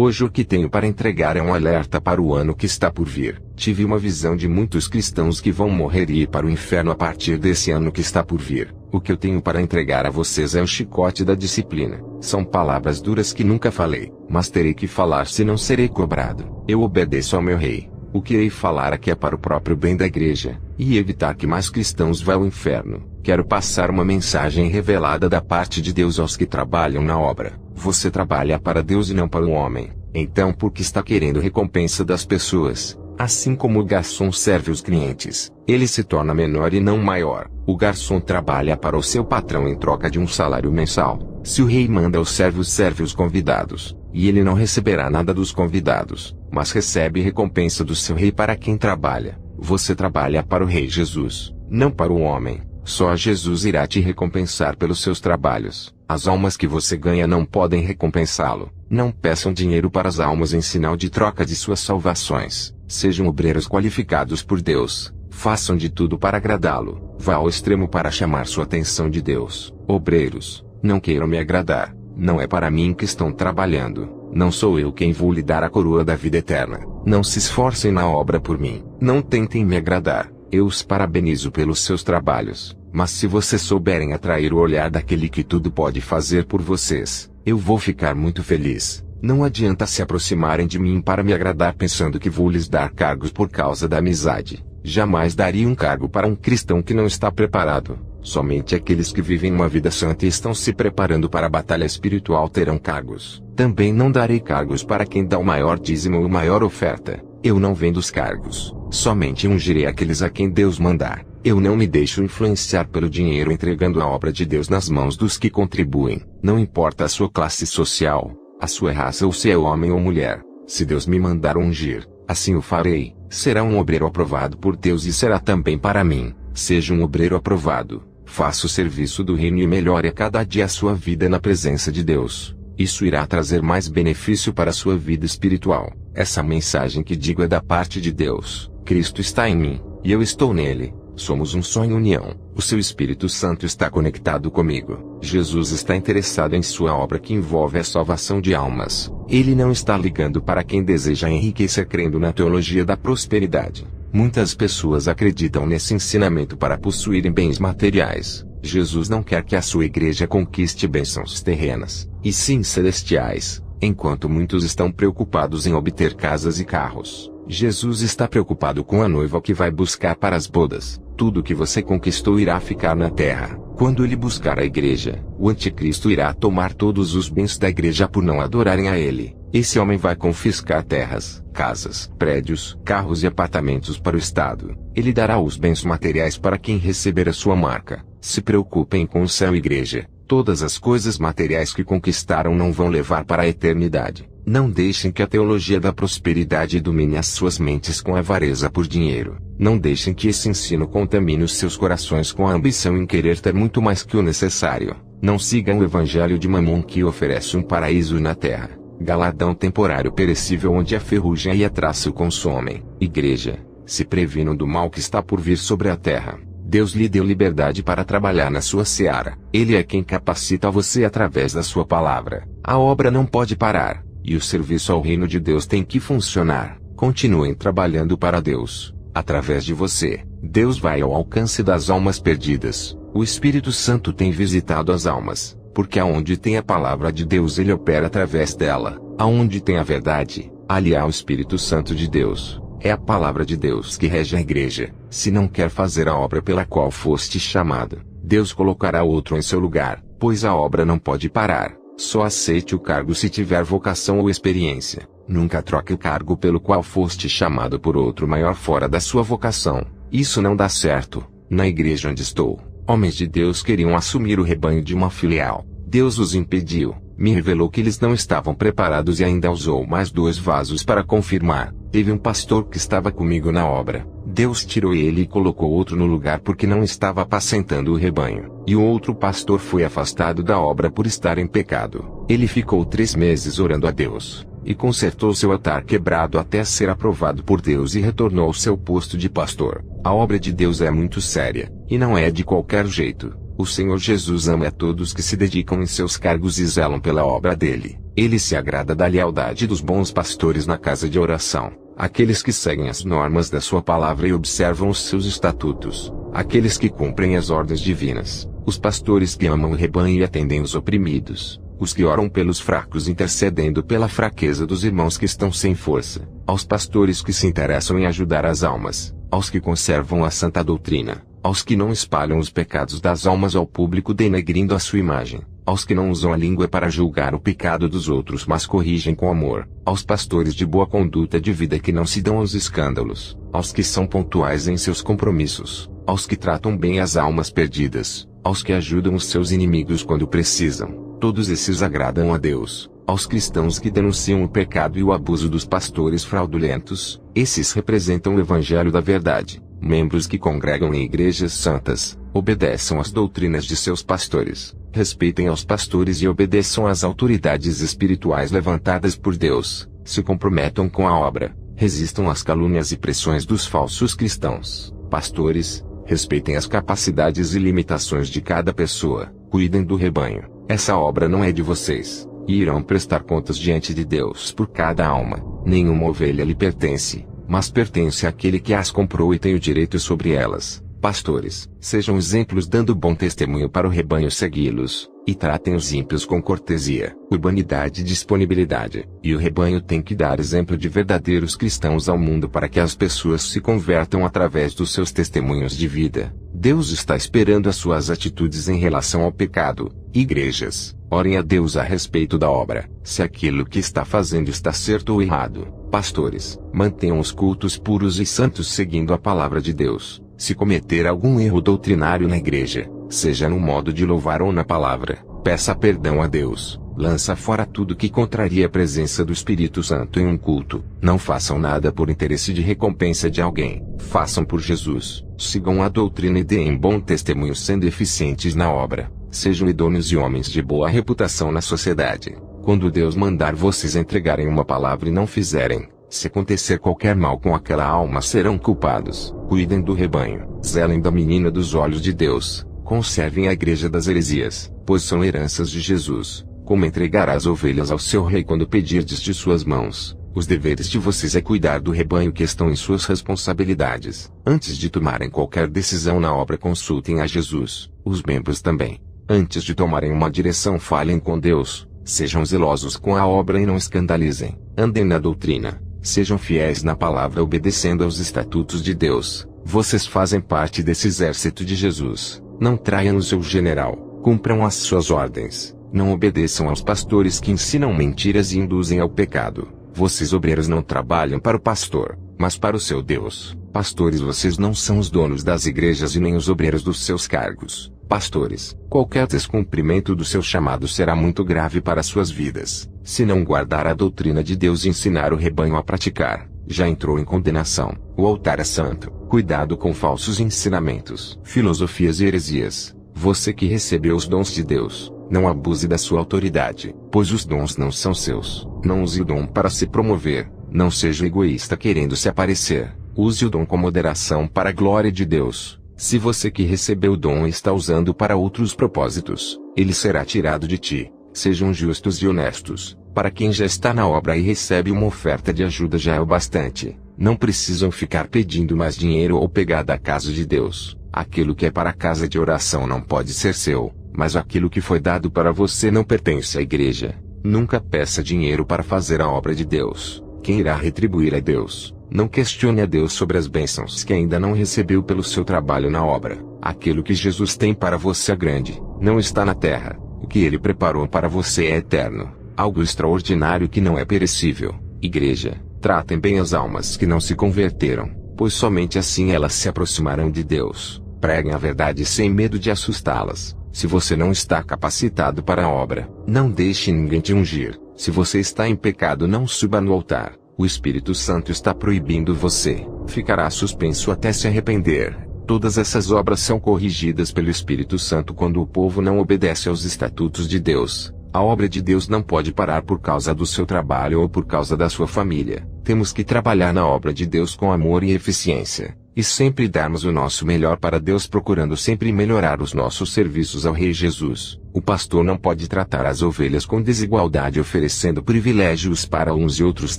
Hoje o que tenho para entregar é um alerta para o ano que está por vir. Tive uma visão de muitos cristãos que vão morrer e ir para o inferno a partir desse ano que está por vir. O que eu tenho para entregar a vocês é o chicote da disciplina. São palavras duras que nunca falei, mas terei que falar se não serei cobrado. Eu obedeço ao meu rei. O que irei falar aqui é para o próprio bem da igreja, e evitar que mais cristãos vá ao inferno. Quero passar uma mensagem revelada da parte de Deus aos que trabalham na obra. Você trabalha para Deus e não para o homem. Então por que está querendo recompensa das pessoas? Assim como o garçom serve os clientes, ele se torna menor e não maior. O garçom trabalha para o seu patrão em troca de um salário mensal. Se o rei manda os servos, serve os convidados, e ele não receberá nada dos convidados, mas recebe recompensa do seu rei para quem trabalha. Você trabalha para o rei Jesus, não para o homem. Só Jesus irá te recompensar pelos seus trabalhos. As almas que você ganha não podem recompensá-lo. Não peçam dinheiro para as almas em sinal de troca de suas salvações. Sejam obreiros qualificados por Deus. Façam de tudo para agradá-lo. Vá ao extremo para chamar sua atenção de Deus. Obreiros, não queiram me agradar. Não é para mim que estão trabalhando. Não sou eu quem vou lhe dar a coroa da vida eterna. Não se esforcem na obra por mim. Não tentem me agradar. Eu os parabenizo pelos seus trabalhos. Mas se vocês souberem atrair o olhar daquele que tudo pode fazer por vocês, eu vou ficar muito feliz. Não adianta se aproximarem de mim para me agradar pensando que vou lhes dar cargos por causa da amizade. Jamais daria um cargo para um cristão que não está preparado. Somente aqueles que vivem uma vida santa e estão se preparando para a batalha espiritual terão cargos. Também não darei cargos para quem dá o maior dízimo ou maior oferta. Eu não vendo os cargos. Somente ungirei aqueles a quem Deus mandar. Eu não me deixo influenciar pelo dinheiro entregando a obra de Deus nas mãos dos que contribuem. Não importa a sua classe social, a sua raça ou se é homem ou mulher. Se Deus me mandar ungir, assim o farei. Será um obreiro aprovado por Deus e será também para mim. Seja um obreiro aprovado. Faça o serviço do reino e melhore a cada dia a sua vida na presença de Deus. Isso irá trazer mais benefício para a sua vida espiritual. Essa mensagem que digo é da parte de Deus. Cristo está em mim, e eu estou nele. Somos um só em união. O seu Espírito Santo está conectado comigo. Jesus está interessado em sua obra que envolve a salvação de almas. Ele não está ligando para quem deseja enriquecer crendo na teologia da prosperidade. Muitas pessoas acreditam nesse ensinamento para possuírem bens materiais. Jesus não quer que a sua igreja conquiste bênçãos terrenas, e sim celestiais, enquanto muitos estão preocupados em obter casas e carros. Jesus está preocupado com a noiva que vai buscar para as bodas. Tudo que você conquistou irá ficar na terra. Quando ele buscar a igreja, o anticristo irá tomar todos os bens da igreja por não adorarem a ele. Esse homem vai confiscar terras, casas, prédios, carros e apartamentos para o Estado. Ele dará os bens materiais para quem receber a sua marca. Se preocupem com o céu, igreja. Todas as coisas materiais que conquistaram não vão levar para a eternidade. Não deixem que a teologia da prosperidade domine as suas mentes com avareza por dinheiro. Não deixem que esse ensino contamine os seus corações com a ambição em querer ter muito mais que o necessário. Não sigam o evangelho de Mamon que oferece um paraíso na terra, galardão temporário perecível onde a ferrugem e a traça o consomem. Igreja, se previnam do mal que está por vir sobre a terra. Deus lhe deu liberdade para trabalhar na sua seara. Ele é quem capacita você através da sua palavra. A obra não pode parar, e o serviço ao reino de Deus tem que funcionar. Continuem trabalhando para Deus. Através de você, Deus vai ao alcance das almas perdidas. O Espírito Santo tem visitado as almas, porque aonde tem a palavra de Deus ele opera através dela. Aonde tem a verdade, ali há o Espírito Santo de Deus. É a palavra de Deus que rege a igreja. Se não quer fazer a obra pela qual foste chamado, Deus colocará outro em seu lugar, pois a obra não pode parar. Só aceite o cargo se tiver vocação ou experiência. Nunca troque o cargo pelo qual foste chamado por outro maior fora da sua vocação. Isso não dá certo. Na igreja onde estou, homens de Deus queriam assumir o rebanho de uma filial. Deus os impediu. Me revelou que eles não estavam preparados e ainda usou mais 2 vasos para confirmar. Teve um pastor que estava comigo na obra. Deus tirou ele e colocou outro no lugar porque não estava apacentando o rebanho. E o outro pastor foi afastado da obra por estar em pecado. Ele ficou 3 meses orando a Deus, e consertou seu altar quebrado até ser aprovado por Deus e retornou ao seu posto de pastor. A obra de Deus é muito séria, e não é de qualquer jeito. O Senhor Jesus ama a todos que se dedicam em seus cargos e zelam pela obra dele. Ele se agrada da lealdade dos bons pastores na casa de oração, aqueles que seguem as normas da sua palavra e observam os seus estatutos, aqueles que cumprem as ordens divinas, os pastores que amam o rebanho e atendem os oprimidos, os que oram pelos fracos intercedendo pela fraqueza dos irmãos que estão sem força, aos pastores que se interessam em ajudar as almas, aos que conservam a santa doutrina, aos que não espalham os pecados das almas ao público denegrindo a sua imagem, aos que não usam a língua para julgar o pecado dos outros mas corrigem com amor, aos pastores de boa conduta de vida que não se dão aos escândalos, aos que são pontuais em seus compromissos, aos que tratam bem as almas perdidas, aos que ajudam os seus inimigos quando precisam, todos esses agradam a Deus. Aos cristãos que denunciam o pecado e o abuso dos pastores fraudulentos, esses representam o Evangelho da Verdade. Membros que congregam em igrejas santas, obedeçam às doutrinas de seus pastores, respeitem aos pastores e obedeçam às autoridades espirituais levantadas por Deus, se comprometam com a obra, resistam às calúnias e pressões dos falsos cristãos. Pastores, respeitem as capacidades e limitações de cada pessoa, cuidem do rebanho. Essa obra não é de vocês, e irão prestar contas diante de Deus por cada alma. Nenhuma ovelha lhe pertence, mas pertence àquele que as comprou e tem o direito sobre elas. Pastores, sejam exemplos dando bom testemunho para o rebanho segui-los, e tratem os ímpios com cortesia, urbanidade e disponibilidade. E o rebanho tem que dar exemplo de verdadeiros cristãos ao mundo para que as pessoas se convertam através dos seus testemunhos de vida. Deus está esperando as suas atitudes em relação ao pecado. Igrejas, orem a Deus a respeito da obra, se aquilo que está fazendo está certo ou errado. Pastores, mantenham os cultos puros e santos seguindo a palavra de Deus. Se cometer algum erro doutrinário na igreja, seja no modo de louvar ou na palavra, peça perdão a Deus. Lança fora tudo que contraria a presença do Espírito Santo em um culto. Não façam nada por interesse de recompensa de alguém. Façam por Jesus. Sigam a doutrina e deem bom testemunho sendo eficientes na obra. Sejam idôneos e homens de boa reputação na sociedade. Quando Deus mandar vocês entregarem uma palavra e não fizerem, se acontecer qualquer mal com aquela alma serão culpados. Cuidem do rebanho. Zelem da menina dos olhos de Deus. Conservem a igreja das heresias, pois são heranças de Jesus. Como entregar as ovelhas ao seu rei quando pedirdes de suas mãos. Os deveres de vocês é cuidar do rebanho que estão em suas responsabilidades. Antes de tomarem qualquer decisão na obra consultem a Jesus. Os membros também. Antes de tomarem uma direção falem com Deus. Sejam zelosos com a obra e não escandalizem. Andem na doutrina. Sejam fiéis na palavra obedecendo aos estatutos de Deus. Vocês fazem parte desse exército de Jesus. Não traiam o seu general. Cumpram as suas ordens. Não obedeçam aos pastores que ensinam mentiras e induzem ao pecado. Vocês obreiros não trabalham para o pastor, mas para o seu Deus. Pastores, vocês não são os donos das igrejas e nem os obreiros dos seus cargos. Pastores, qualquer descumprimento do seu chamado será muito grave para suas vidas. Se não guardar a doutrina de Deus e ensinar o rebanho a praticar, já entrou em condenação. O altar é santo. Cuidado com falsos ensinamentos, filosofias e heresias. Você que recebeu os dons de Deus, não abuse da sua autoridade, pois os dons não são seus. Não use o dom para se promover. Não seja egoísta querendo se aparecer. Use o dom com moderação para a glória de Deus. Se você que recebeu o dom está usando para outros propósitos, ele será tirado de ti. Sejam justos e honestos. Para quem já está na obra e recebe uma oferta de ajuda já é o bastante. Não precisam ficar pedindo mais dinheiro ou pegar da casa de Deus. Aquilo que é para a casa de oração não pode ser seu, mas aquilo que foi dado para você não pertence à igreja. Nunca peça dinheiro para fazer a obra de Deus. Quem irá retribuir é Deus. Não questione a Deus sobre as bênçãos que ainda não recebeu pelo seu trabalho na obra. Aquilo que Jesus tem para você é grande, não está na terra. O que ele preparou para você é eterno, algo extraordinário que não é perecível. Igreja, tratem bem as almas que não se converteram, pois somente assim elas se aproximarão de Deus. Preguem a verdade sem medo de assustá-las. Se você não está capacitado para a obra, não deixe ninguém te ungir. Se você está em pecado, não suba no altar. O Espírito Santo está proibindo você. Ficará suspenso até se arrepender. Todas essas obras são corrigidas pelo Espírito Santo quando o povo não obedece aos estatutos de Deus. A obra de Deus não pode parar por causa do seu trabalho ou por causa da sua família. Temos que trabalhar na obra de Deus com amor e eficiência. e sempre darmos o nosso melhor para Deus, procurando sempre melhorar os nossos serviços ao Rei Jesus. O pastor não pode tratar as ovelhas com desigualdade, oferecendo privilégios para uns e outros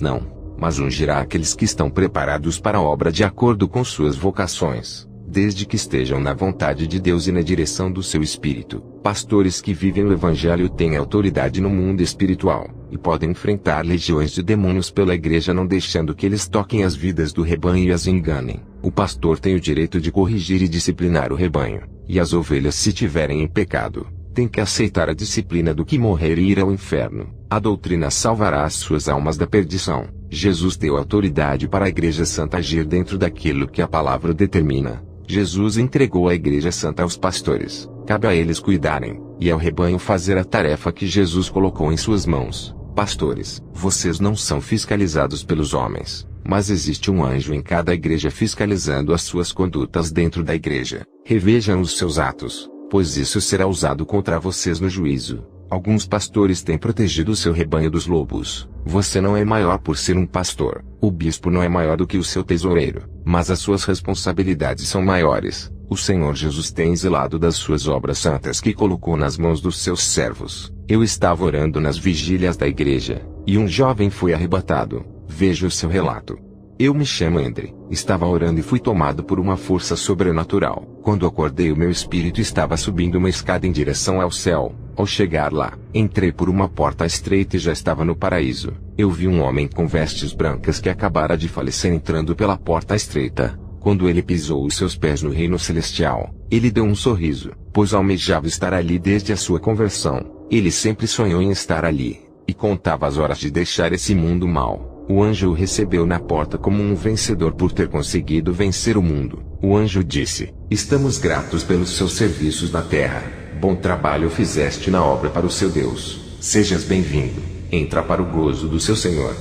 não, mas ungirá aqueles que estão preparados para a obra de acordo com suas vocações, desde que estejam na vontade de Deus e na direção do seu Espírito. Pastores que vivem o Evangelho têm autoridade no mundo espiritual, e podem enfrentar legiões de demônios pela igreja, não deixando que eles toquem as vidas do rebanho e as enganem. O pastor tem o direito de corrigir e disciplinar o rebanho, e as ovelhas, se tiverem em pecado, tem que aceitar a disciplina do que morrer e ir ao inferno. A doutrina salvará as suas almas da perdição. Jesus deu autoridade para a Igreja Santa agir dentro daquilo que a palavra determina. Jesus entregou a Igreja Santa aos pastores. Cabe a eles cuidarem, e ao rebanho fazer a tarefa que Jesus colocou em suas mãos. Pastores, vocês não são fiscalizados pelos homens, mas existe um anjo em cada igreja fiscalizando as suas condutas dentro da igreja. Revejam os seus atos, pois isso será usado contra vocês no juízo. Alguns pastores têm protegido o seu rebanho dos lobos. Você não é maior por ser um pastor. O bispo não é maior do que o seu tesoureiro, mas as suas responsabilidades são maiores. O Senhor Jesus tem zelado das suas obras santas que colocou nas mãos dos seus servos. Eu estava orando nas vigílias da igreja, e um jovem foi arrebatado. Veja o seu relato. Eu me chamo Andre. Estava orando e fui tomado por uma força sobrenatural. Quando acordei, o meu espírito estava subindo uma escada em direção ao céu. Ao chegar lá, entrei por uma porta estreita e já estava no paraíso. Eu vi um homem com vestes brancas que acabara de falecer entrando pela porta estreita. Quando ele pisou os seus pés no reino celestial, ele deu um sorriso, pois almejava estar ali desde a sua conversão. Ele sempre sonhou em estar ali, e contava as horas de deixar esse mundo mau. O anjo o recebeu na porta como um vencedor por ter conseguido vencer o mundo. O anjo disse: "Estamos gratos pelos seus serviços na terra. Bom trabalho fizeste na obra para o seu Deus. Sejas bem-vindo. Entra para o gozo do seu Senhor."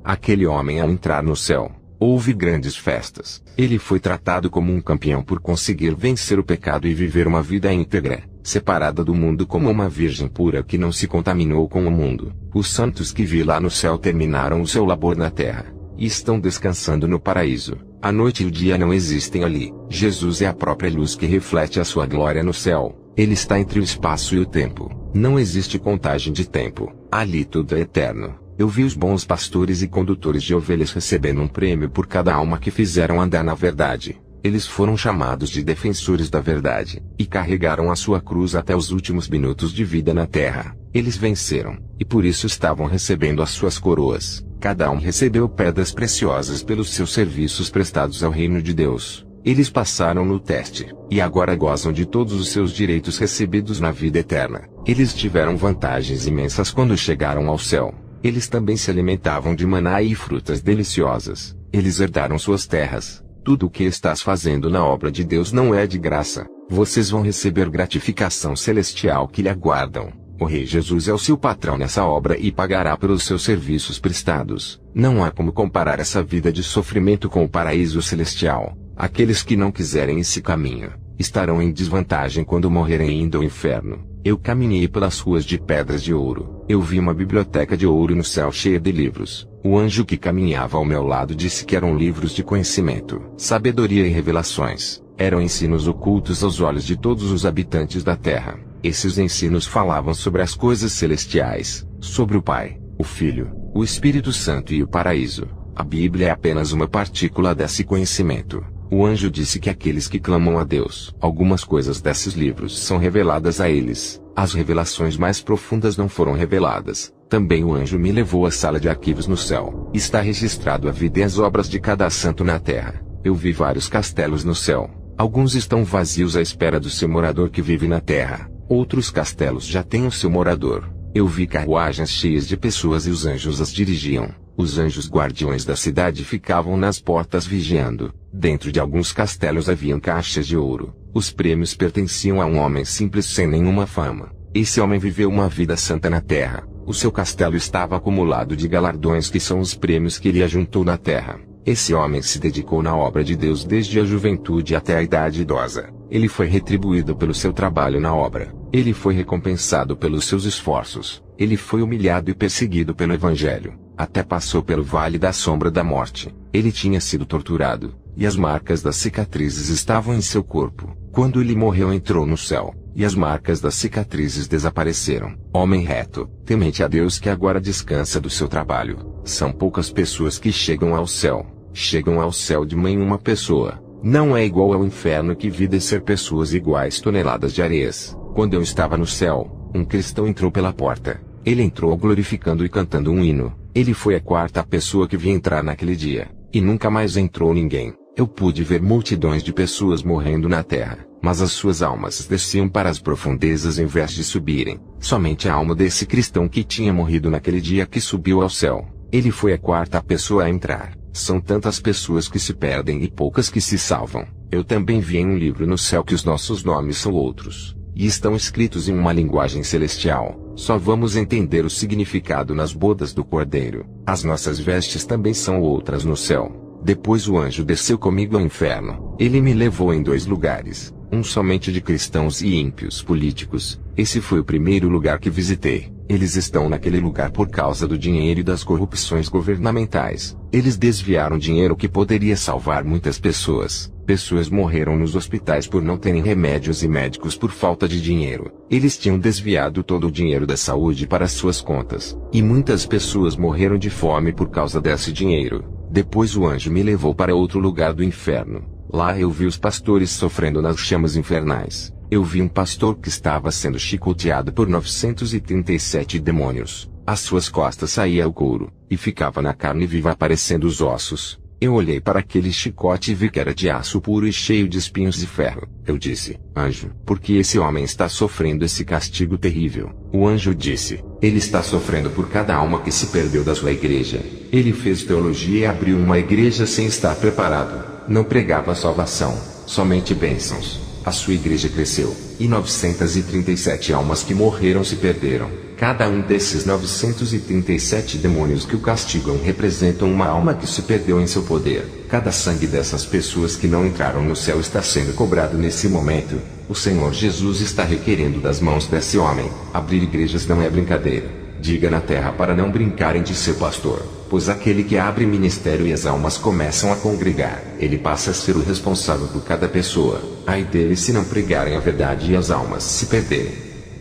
Aquele homem, ao entrar no céu, houve grandes festas. Ele foi tratado como um campeão por conseguir vencer o pecado e viver uma vida íntegra, separada do mundo como uma virgem pura que não se contaminou com o mundo. Os santos que vi lá no céu terminaram o seu labor na terra, e estão descansando no paraíso. A noite e o dia não existem ali. Jesus é a própria luz que reflete a sua glória no céu. Ele está entre o espaço e o tempo. Não existe contagem de tempo. Ali tudo é eterno. Eu vi os bons pastores e condutores de ovelhas recebendo um prêmio por cada alma que fizeram andar na verdade. Eles foram chamados de defensores da verdade, e carregaram a sua cruz até os últimos minutos de vida na terra. Eles venceram, e por isso estavam recebendo as suas coroas. Cada um recebeu pedras preciosas pelos seus serviços prestados ao reino de Deus. Eles passaram no teste, e agora gozam de todos os seus direitos recebidos na vida eterna. Eles tiveram vantagens imensas quando chegaram ao céu. Eles também se alimentavam de maná e frutas deliciosas. Eles herdaram suas terras. Tudo o que estás fazendo na obra de Deus não é de graça. Vocês vão receber gratificação celestial que lhe aguardam. O Rei Jesus é o seu patrão nessa obra e pagará pelos seus serviços prestados. Não há como comparar essa vida de sofrimento com o paraíso celestial. Aqueles que não quiserem esse caminho, estarão em desvantagem quando morrerem indo ao inferno. Eu caminhei pelas ruas de pedras de ouro. Eu vi uma biblioteca de ouro no céu cheia de livros. O anjo que caminhava ao meu lado disse que eram livros de conhecimento, sabedoria e revelações. Eram ensinos ocultos aos olhos de todos os habitantes da terra. Esses ensinos falavam sobre as coisas celestiais, sobre o Pai, o Filho, o Espírito Santo e o paraíso. A Bíblia é apenas uma partícula desse conhecimento. O anjo disse que aqueles que clamam a Deus, algumas coisas desses livros são reveladas a eles. As revelações mais profundas não foram reveladas. Também o anjo me levou à sala de arquivos no céu. Está registrado a vida e as obras de cada santo na terra. Eu vi vários castelos no céu. Alguns estão vazios à espera do seu morador que vive na terra. Outros castelos já têm o seu morador. Eu vi carruagens cheias de pessoas e os anjos as dirigiam. Os anjos guardiões da cidade ficavam nas portas vigiando. Dentro de alguns castelos haviam caixas de ouro. Os prêmios pertenciam a um homem simples sem nenhuma fama. Esse homem viveu uma vida santa na terra. O seu castelo estava acumulado de galardões que são os prêmios que ele ajuntou na terra. Esse homem se dedicou na obra de Deus desde a juventude até a idade idosa. Ele foi retribuído pelo seu trabalho na obra. Ele foi recompensado pelos seus esforços. Ele foi humilhado e perseguido pelo Evangelho. Até passou pelo vale da sombra da morte. Ele tinha sido torturado, e as marcas das cicatrizes estavam em seu corpo. Quando ele morreu, entrou no céu, e as marcas das cicatrizes desapareceram. Homem reto, temente a Deus, que agora descansa do seu trabalho. São poucas pessoas que chegam ao céu. Chegam ao céu de uma pessoa. Não é igual ao inferno, que vi descer pessoas iguais toneladas de areias. Quando eu estava no céu, um cristão entrou pela porta. Ele entrou glorificando e cantando um hino. Ele foi a quarta pessoa que vi entrar naquele dia, e nunca mais entrou ninguém. Eu pude ver multidões de pessoas morrendo na terra, mas as suas almas desciam para as profundezas em vez de subirem. Somente a alma desse cristão que tinha morrido naquele dia que subiu ao céu. Ele foi a quarta pessoa a entrar. São tantas pessoas que se perdem e poucas que se salvam. Eu também vi em um livro no céu que os nossos nomes são outros, e estão escritos em uma linguagem celestial. Só vamos entender o significado nas bodas do Cordeiro. As nossas vestes também são outras no céu. Depois o anjo desceu comigo ao inferno. Ele me levou em 2 lugares, um somente de cristãos e ímpios políticos. Esse foi o primeiro lugar que visitei. Eles estão naquele lugar por causa do dinheiro e das corrupções governamentais. Eles desviaram dinheiro que poderia salvar muitas pessoas. Pessoas morreram nos hospitais por não terem remédios e médicos por falta de dinheiro. Eles tinham desviado todo o dinheiro da saúde para suas contas. E muitas pessoas morreram de fome por causa desse dinheiro. Depois o anjo me levou para outro lugar do inferno. Lá eu vi os pastores sofrendo nas chamas infernais. Eu vi um pastor que estava sendo chicoteado por 937 demônios. Às suas costas saía o couro, e ficava na carne viva aparecendo os ossos. Eu olhei para aquele chicote e vi que era de aço puro e cheio de espinhos de ferro. Eu disse: anjo, por que esse homem está sofrendo esse castigo terrível? O anjo disse: ele está sofrendo por cada alma que se perdeu da sua igreja. Ele fez teologia e abriu uma igreja sem estar preparado. Não pregava salvação, somente bênçãos. A sua igreja cresceu, e 937 almas que morreram se perderam. Cada um desses 937 demônios que o castigam representam uma alma que se perdeu em seu poder. Cada sangue dessas pessoas que não entraram no céu está sendo cobrado nesse momento. O Senhor Jesus está requerendo das mãos desse homem. Abrir igrejas não é brincadeira. Diga na terra para não brincarem de ser pastor, pois aquele que abre ministério e as almas começam a congregar, ele passa a ser o responsável por cada pessoa. Ai deles se não pregarem a verdade e as almas se perderem.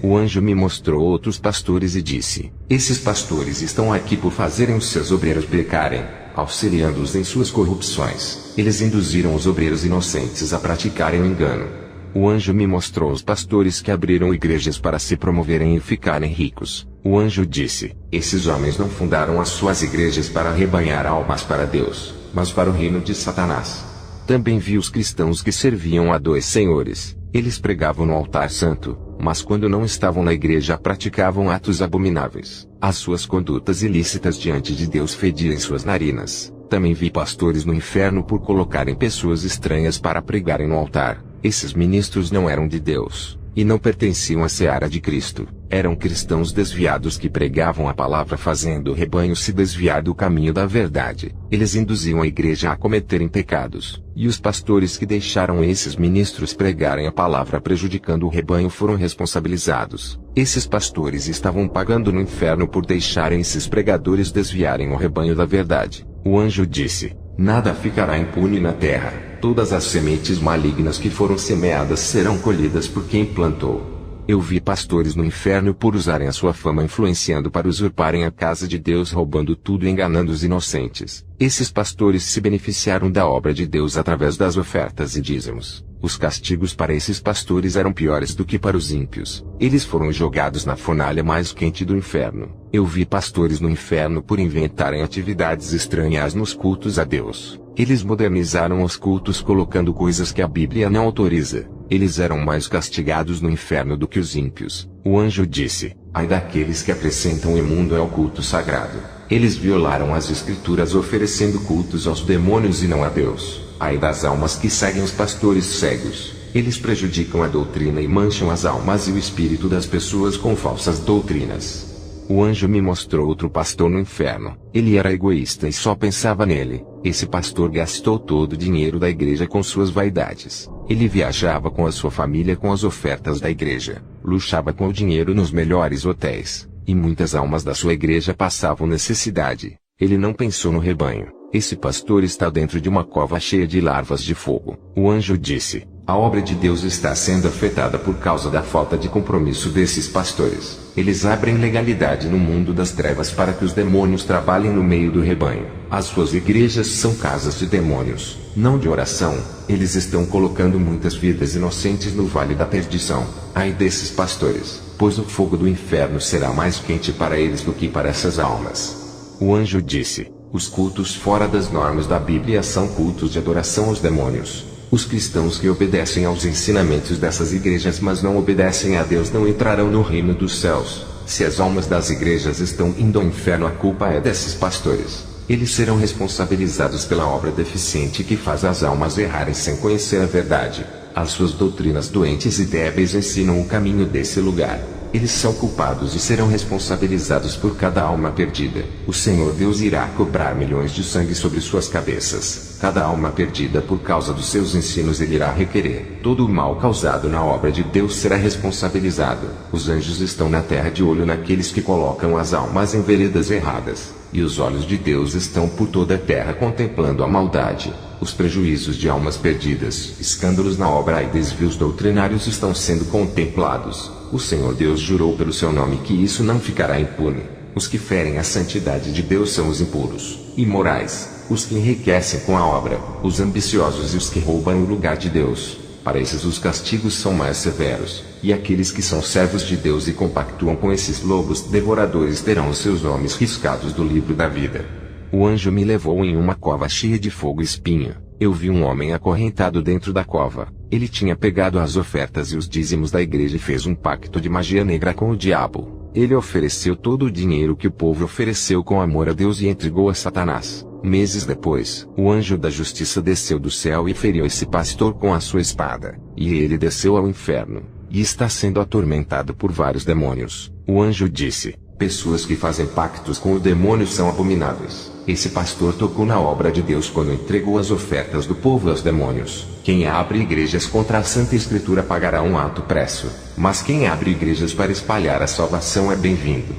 O anjo me mostrou outros pastores e disse: esses pastores estão aqui por fazerem os seus obreiros pecarem, auxiliando-os em suas corrupções. Eles induziram os obreiros inocentes a praticarem o engano. O anjo me mostrou os pastores que abriram igrejas para se promoverem e ficarem ricos. O anjo disse: esses homens não fundaram as suas igrejas para arrebanhar almas para Deus, mas para o reino de Satanás. Também vi os cristãos que serviam a 2 senhores. Eles pregavam no altar santo, mas quando não estavam na igreja praticavam atos abomináveis. As suas condutas ilícitas diante de Deus fediam em suas narinas. Também vi pastores no inferno por colocarem pessoas estranhas para pregarem no altar. Esses ministros não eram de Deus, e não pertenciam à seara de Cristo. Eram cristãos desviados que pregavam a palavra fazendo o rebanho se desviar do caminho da verdade. Eles induziam a igreja a cometerem pecados, e os pastores que deixaram esses ministros pregarem a palavra prejudicando o rebanho foram responsabilizados. Esses pastores estavam pagando no inferno por deixarem esses pregadores desviarem o rebanho da verdade. O anjo disse: nada ficará impune na terra. Todas as sementes malignas que foram semeadas serão colhidas por quem plantou. Eu vi pastores no inferno por usarem a sua fama influenciando para usurparem a casa de Deus, roubando tudo e enganando os inocentes. Esses pastores se beneficiaram da obra de Deus através das ofertas e dízimos. Os castigos para esses pastores eram piores do que para os ímpios. Eles foram jogados na fornalha mais quente do inferno. Eu vi pastores no inferno por inventarem atividades estranhas nos cultos a Deus. Eles modernizaram os cultos colocando coisas que a Bíblia não autoriza. Eles eram mais castigados no inferno do que os ímpios. O anjo disse: ai daqueles que acrescentam o imundo ao culto sagrado. Eles violaram as escrituras oferecendo cultos aos demônios e não a Deus. Ai das almas que seguem os pastores cegos. Eles prejudicam a doutrina e mancham as almas e o espírito das pessoas com falsas doutrinas. O anjo me mostrou outro pastor no inferno. Ele era egoísta e só pensava nele. Esse pastor gastou todo o dinheiro da igreja com suas vaidades. Ele viajava com a sua família com as ofertas da igreja. Luxava com o dinheiro nos melhores hotéis. E muitas almas da sua igreja passavam necessidade. Ele não pensou no rebanho. Esse pastor está dentro de uma cova cheia de larvas de fogo. O anjo disse: a obra de Deus está sendo afetada por causa da falta de compromisso desses pastores. Eles abrem legalidade no mundo das trevas para que os demônios trabalhem no meio do rebanho. As suas igrejas são casas de demônios, não de oração. Eles estão colocando muitas vidas inocentes no vale da perdição. Ai desses pastores, pois o fogo do inferno será mais quente para eles do que para essas almas. O anjo disse: os cultos fora das normas da Bíblia são cultos de adoração aos demônios. Os cristãos que obedecem aos ensinamentos dessas igrejas mas não obedecem a Deus não entrarão no reino dos céus. Se as almas das igrejas estão indo ao inferno, a culpa é desses pastores. Eles serão responsabilizados pela obra deficiente que faz as almas errarem sem conhecer a verdade. As suas doutrinas doentes e débeis ensinam o caminho desse lugar. Eles são culpados e serão responsabilizados por cada alma perdida. O Senhor Deus irá cobrar milhões de sangue sobre suas cabeças. Cada alma perdida por causa dos seus ensinos ele irá requerer. Todo o mal causado na obra de Deus será responsabilizado. Os anjos estão na terra de olho naqueles que colocam as almas em veredas erradas. E os olhos de Deus estão por toda a terra contemplando a maldade, os prejuízos de almas perdidas, escândalos na obra e desvios doutrinários estão sendo contemplados. O Senhor Deus jurou pelo seu nome que isso não ficará impune. Os que ferem a santidade de Deus são os impuros, imorais, os que enriquecem com a obra, os ambiciosos e os que roubam o lugar de Deus. Para esses os castigos são mais severos, e aqueles que são servos de Deus e compactuam com esses lobos devoradores terão os seus nomes riscados do livro da vida. O anjo me levou em uma cova cheia de fogo e espinho. Eu vi um homem acorrentado dentro da cova. Ele tinha pegado as ofertas e os dízimos da igreja e fez um pacto de magia negra com o diabo. Ele ofereceu todo o dinheiro que o povo ofereceu com amor a Deus e entregou a Satanás. Meses depois, o anjo da justiça desceu do céu e feriu esse pastor com a sua espada. E ele desceu ao inferno, e está sendo atormentado por vários demônios. O anjo disse: pessoas que fazem pactos com o demônio são abomináveis. Esse pastor tocou na obra de Deus quando entregou as ofertas do povo aos demônios. Quem abre igrejas contra a Santa Escritura pagará um alto preço, mas quem abre igrejas para espalhar a salvação é bem-vindo.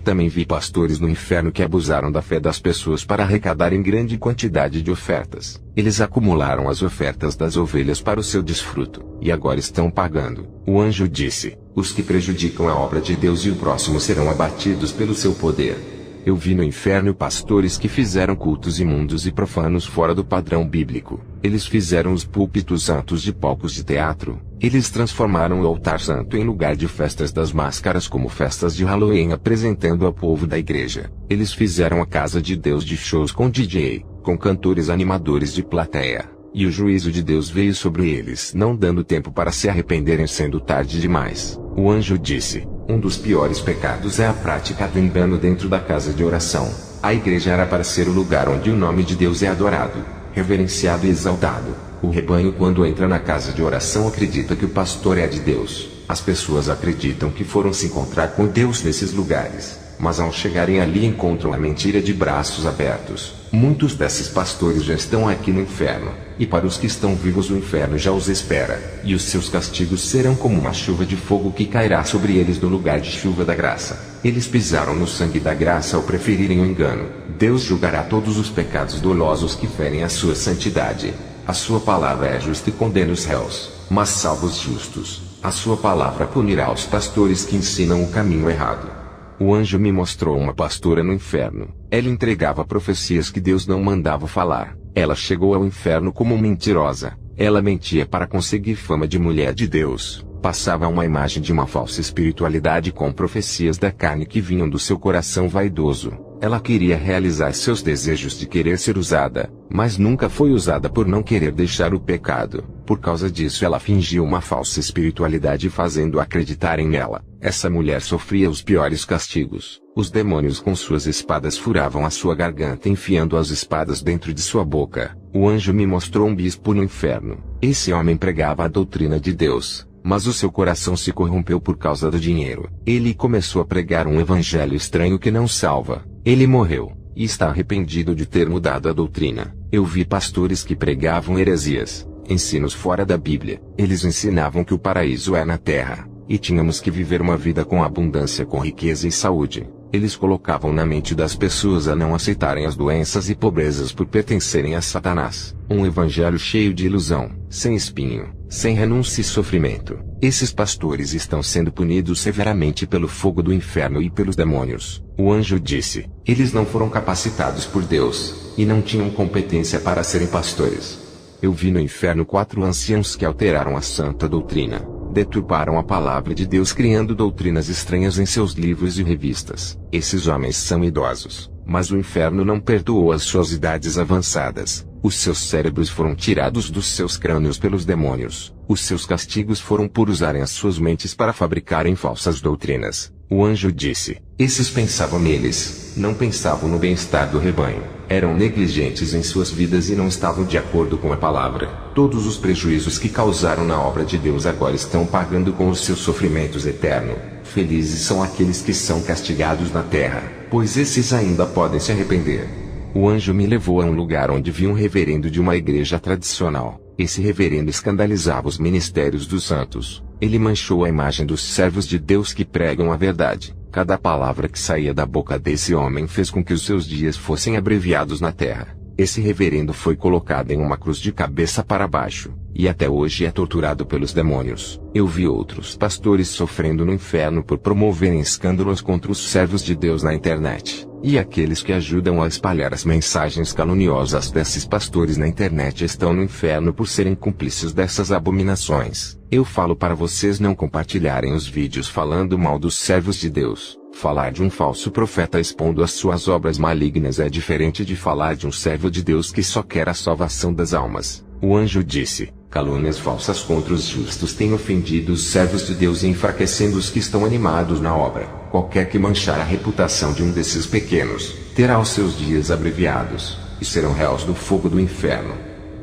Também vi pastores no inferno que abusaram da fé das pessoas para arrecadarem grande quantidade de ofertas. Eles acumularam as ofertas das ovelhas para o seu desfruto, e agora estão pagando. O anjo disse: os que prejudicam a obra de Deus e o próximo serão abatidos pelo seu poder. Eu vi no inferno pastores que fizeram cultos imundos e profanos fora do padrão bíblico. Eles fizeram os púlpitos santos de palcos de teatro. Eles transformaram o altar santo em lugar de festas das máscaras como festas de Halloween apresentando ao povo da igreja. Eles fizeram a casa de Deus de shows com DJ, com cantores animadores de plateia. E o juízo de Deus veio sobre eles não dando tempo para se arrependerem sendo tarde demais. O anjo disse: um dos piores pecados é a prática do engano dentro da casa de oração. A igreja era para ser o lugar onde o nome de Deus é adorado, reverenciado e exaltado. O rebanho quando entra na casa de oração acredita que o pastor é de Deus. As pessoas acreditam que foram se encontrar com Deus nesses lugares, mas ao chegarem ali encontram a mentira de braços abertos. Muitos desses pastores já estão aqui no inferno, e para os que estão vivos o inferno já os espera, e os seus castigos serão como uma chuva de fogo que cairá sobre eles no lugar de chuva da graça. Eles pisaram no sangue da graça ao preferirem o engano. Deus julgará todos os pecados dolosos que ferem a sua santidade. A sua palavra é justa e condena os réus, mas salva os justos. A sua palavra punirá os pastores que ensinam o caminho errado. O anjo me mostrou uma pastora no inferno. Ela entregava profecias que Deus não mandava falar. Ela chegou ao inferno como mentirosa. Ela mentia para conseguir fama de mulher de Deus. Passava uma imagem de uma falsa espiritualidade com profecias da carne que vinham do seu coração vaidoso. Ela queria realizar seus desejos de querer ser usada, mas nunca foi usada por não querer deixar o pecado. Por causa disso ela fingiu uma falsa espiritualidade fazendo acreditarem nela. Essa mulher sofria os piores castigos. Os demônios com suas espadas furavam a sua garganta enfiando as espadas dentro de sua boca. O anjo me mostrou um bispo no inferno. Esse homem pregava a doutrina de Deus, mas o seu coração se corrompeu por causa do dinheiro. Ele começou a pregar um evangelho estranho que não salva. Ele morreu, e está arrependido de ter mudado a doutrina. Eu vi pastores que pregavam heresias, ensinos fora da Bíblia. Eles ensinavam que o paraíso é na terra, e tínhamos que viver uma vida com abundância com riqueza e saúde. Eles colocavam na mente das pessoas a não aceitarem as doenças e pobrezas por pertencerem a Satanás. Um evangelho cheio de ilusão, sem espinho, sem renúncia e sofrimento. Esses pastores estão sendo punidos severamente pelo fogo do inferno e pelos demônios. O anjo disse: eles não foram capacitados por Deus, e não tinham competência para serem pastores. Eu vi no inferno 4 anciãos que alteraram a santa doutrina, deturparam a palavra de Deus criando doutrinas estranhas em seus livros e revistas. Esses homens são idosos, mas o inferno não perdoou as suas idades avançadas. Os seus cérebros foram tirados dos seus crânios pelos demônios. Os seus castigos foram por usarem as suas mentes para fabricarem falsas doutrinas. O anjo disse: esses pensavam neles, não pensavam no bem-estar do rebanho. Eram negligentes em suas vidas e não estavam de acordo com a palavra. Todos os prejuízos que causaram na obra de Deus agora estão pagando com os seus sofrimentos eternos. Felizes são aqueles que são castigados na terra, pois esses ainda podem se arrepender. O anjo me levou a um lugar onde vi um reverendo de uma igreja tradicional. Esse reverendo escandalizava os ministérios dos santos. Ele manchou a imagem dos servos de Deus que pregam a verdade. Cada palavra que saía da boca desse homem fez com que os seus dias fossem abreviados na terra. Esse reverendo foi colocado em uma cruz de cabeça para baixo, e até hoje é torturado pelos demônios. Eu vi outros pastores sofrendo no inferno por promoverem escândalos contra os servos de Deus na internet. E aqueles que ajudam a espalhar as mensagens caluniosas desses pastores na internet estão no inferno por serem cúmplices dessas abominações. Eu falo para vocês não compartilharem os vídeos falando mal dos servos de Deus. Falar de um falso profeta expondo as suas obras malignas é diferente de falar de um servo de Deus que só quer a salvação das almas. O anjo disse: calúnias falsas contra os justos têm ofendido os servos de Deus e enfraquecendo os que estão animados na obra. Qualquer que manchar a reputação de um desses pequenos, terá os seus dias abreviados, e serão réus do fogo do inferno.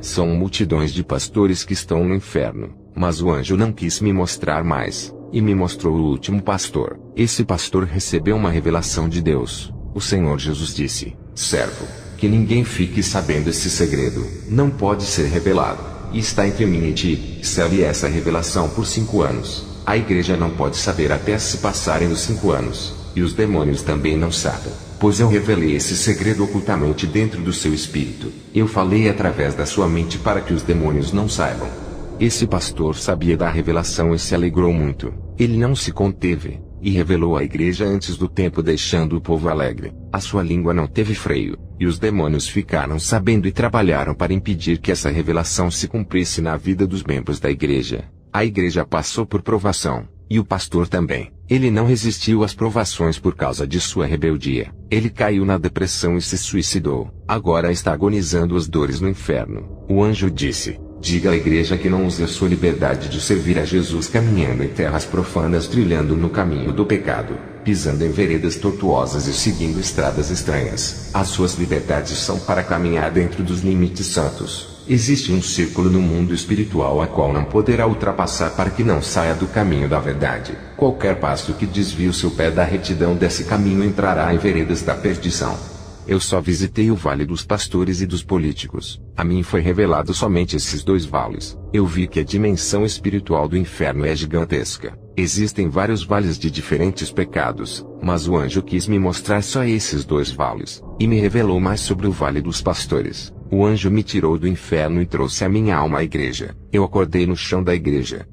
São multidões de pastores que estão no inferno, mas o anjo não quis me mostrar mais, e me mostrou o último pastor. Esse pastor recebeu uma revelação de Deus. O Senhor Jesus disse: servo, que ninguém fique sabendo esse segredo, não pode ser revelado, e está entre mim e ti. Serve essa revelação por 5 anos. A igreja não pode saber até se passarem os 5 anos, e os demônios também não sabem, pois eu revelei esse segredo ocultamente dentro do seu espírito. Eu falei através da sua mente para que os demônios não saibam. Esse pastor sabia da revelação e se alegrou muito. Ele não se conteve, e revelou à igreja antes do tempo deixando o povo alegre. A sua língua não teve freio, e os demônios ficaram sabendo e trabalharam para impedir que essa revelação se cumprisse na vida dos membros da igreja. A igreja passou por provação, e o pastor também. Ele não resistiu às provações por causa de sua rebeldia. Ele caiu na depressão e se suicidou. Agora está agonizando as dores no inferno. O anjo disse: diga à igreja que não use a sua liberdade de servir a Jesus caminhando em terras profanas, trilhando no caminho do pecado, pisando em veredas tortuosas e seguindo estradas estranhas. As suas liberdades são para caminhar dentro dos limites santos. Existe um círculo no mundo espiritual a qual não poderá ultrapassar para que não saia do caminho da verdade. Qualquer passo que desvie o seu pé da retidão desse caminho entrará em veredas da perdição. Eu só visitei o vale dos pastores e dos políticos. A mim foi revelado somente esses 2 vales. Eu vi que a dimensão espiritual do inferno é gigantesca. Existem vários vales de diferentes pecados, mas o anjo quis me mostrar só esses 2 vales, e me revelou mais sobre o vale dos pastores. O anjo me tirou do inferno e trouxe a minha alma à igreja. Eu acordei no chão da igreja.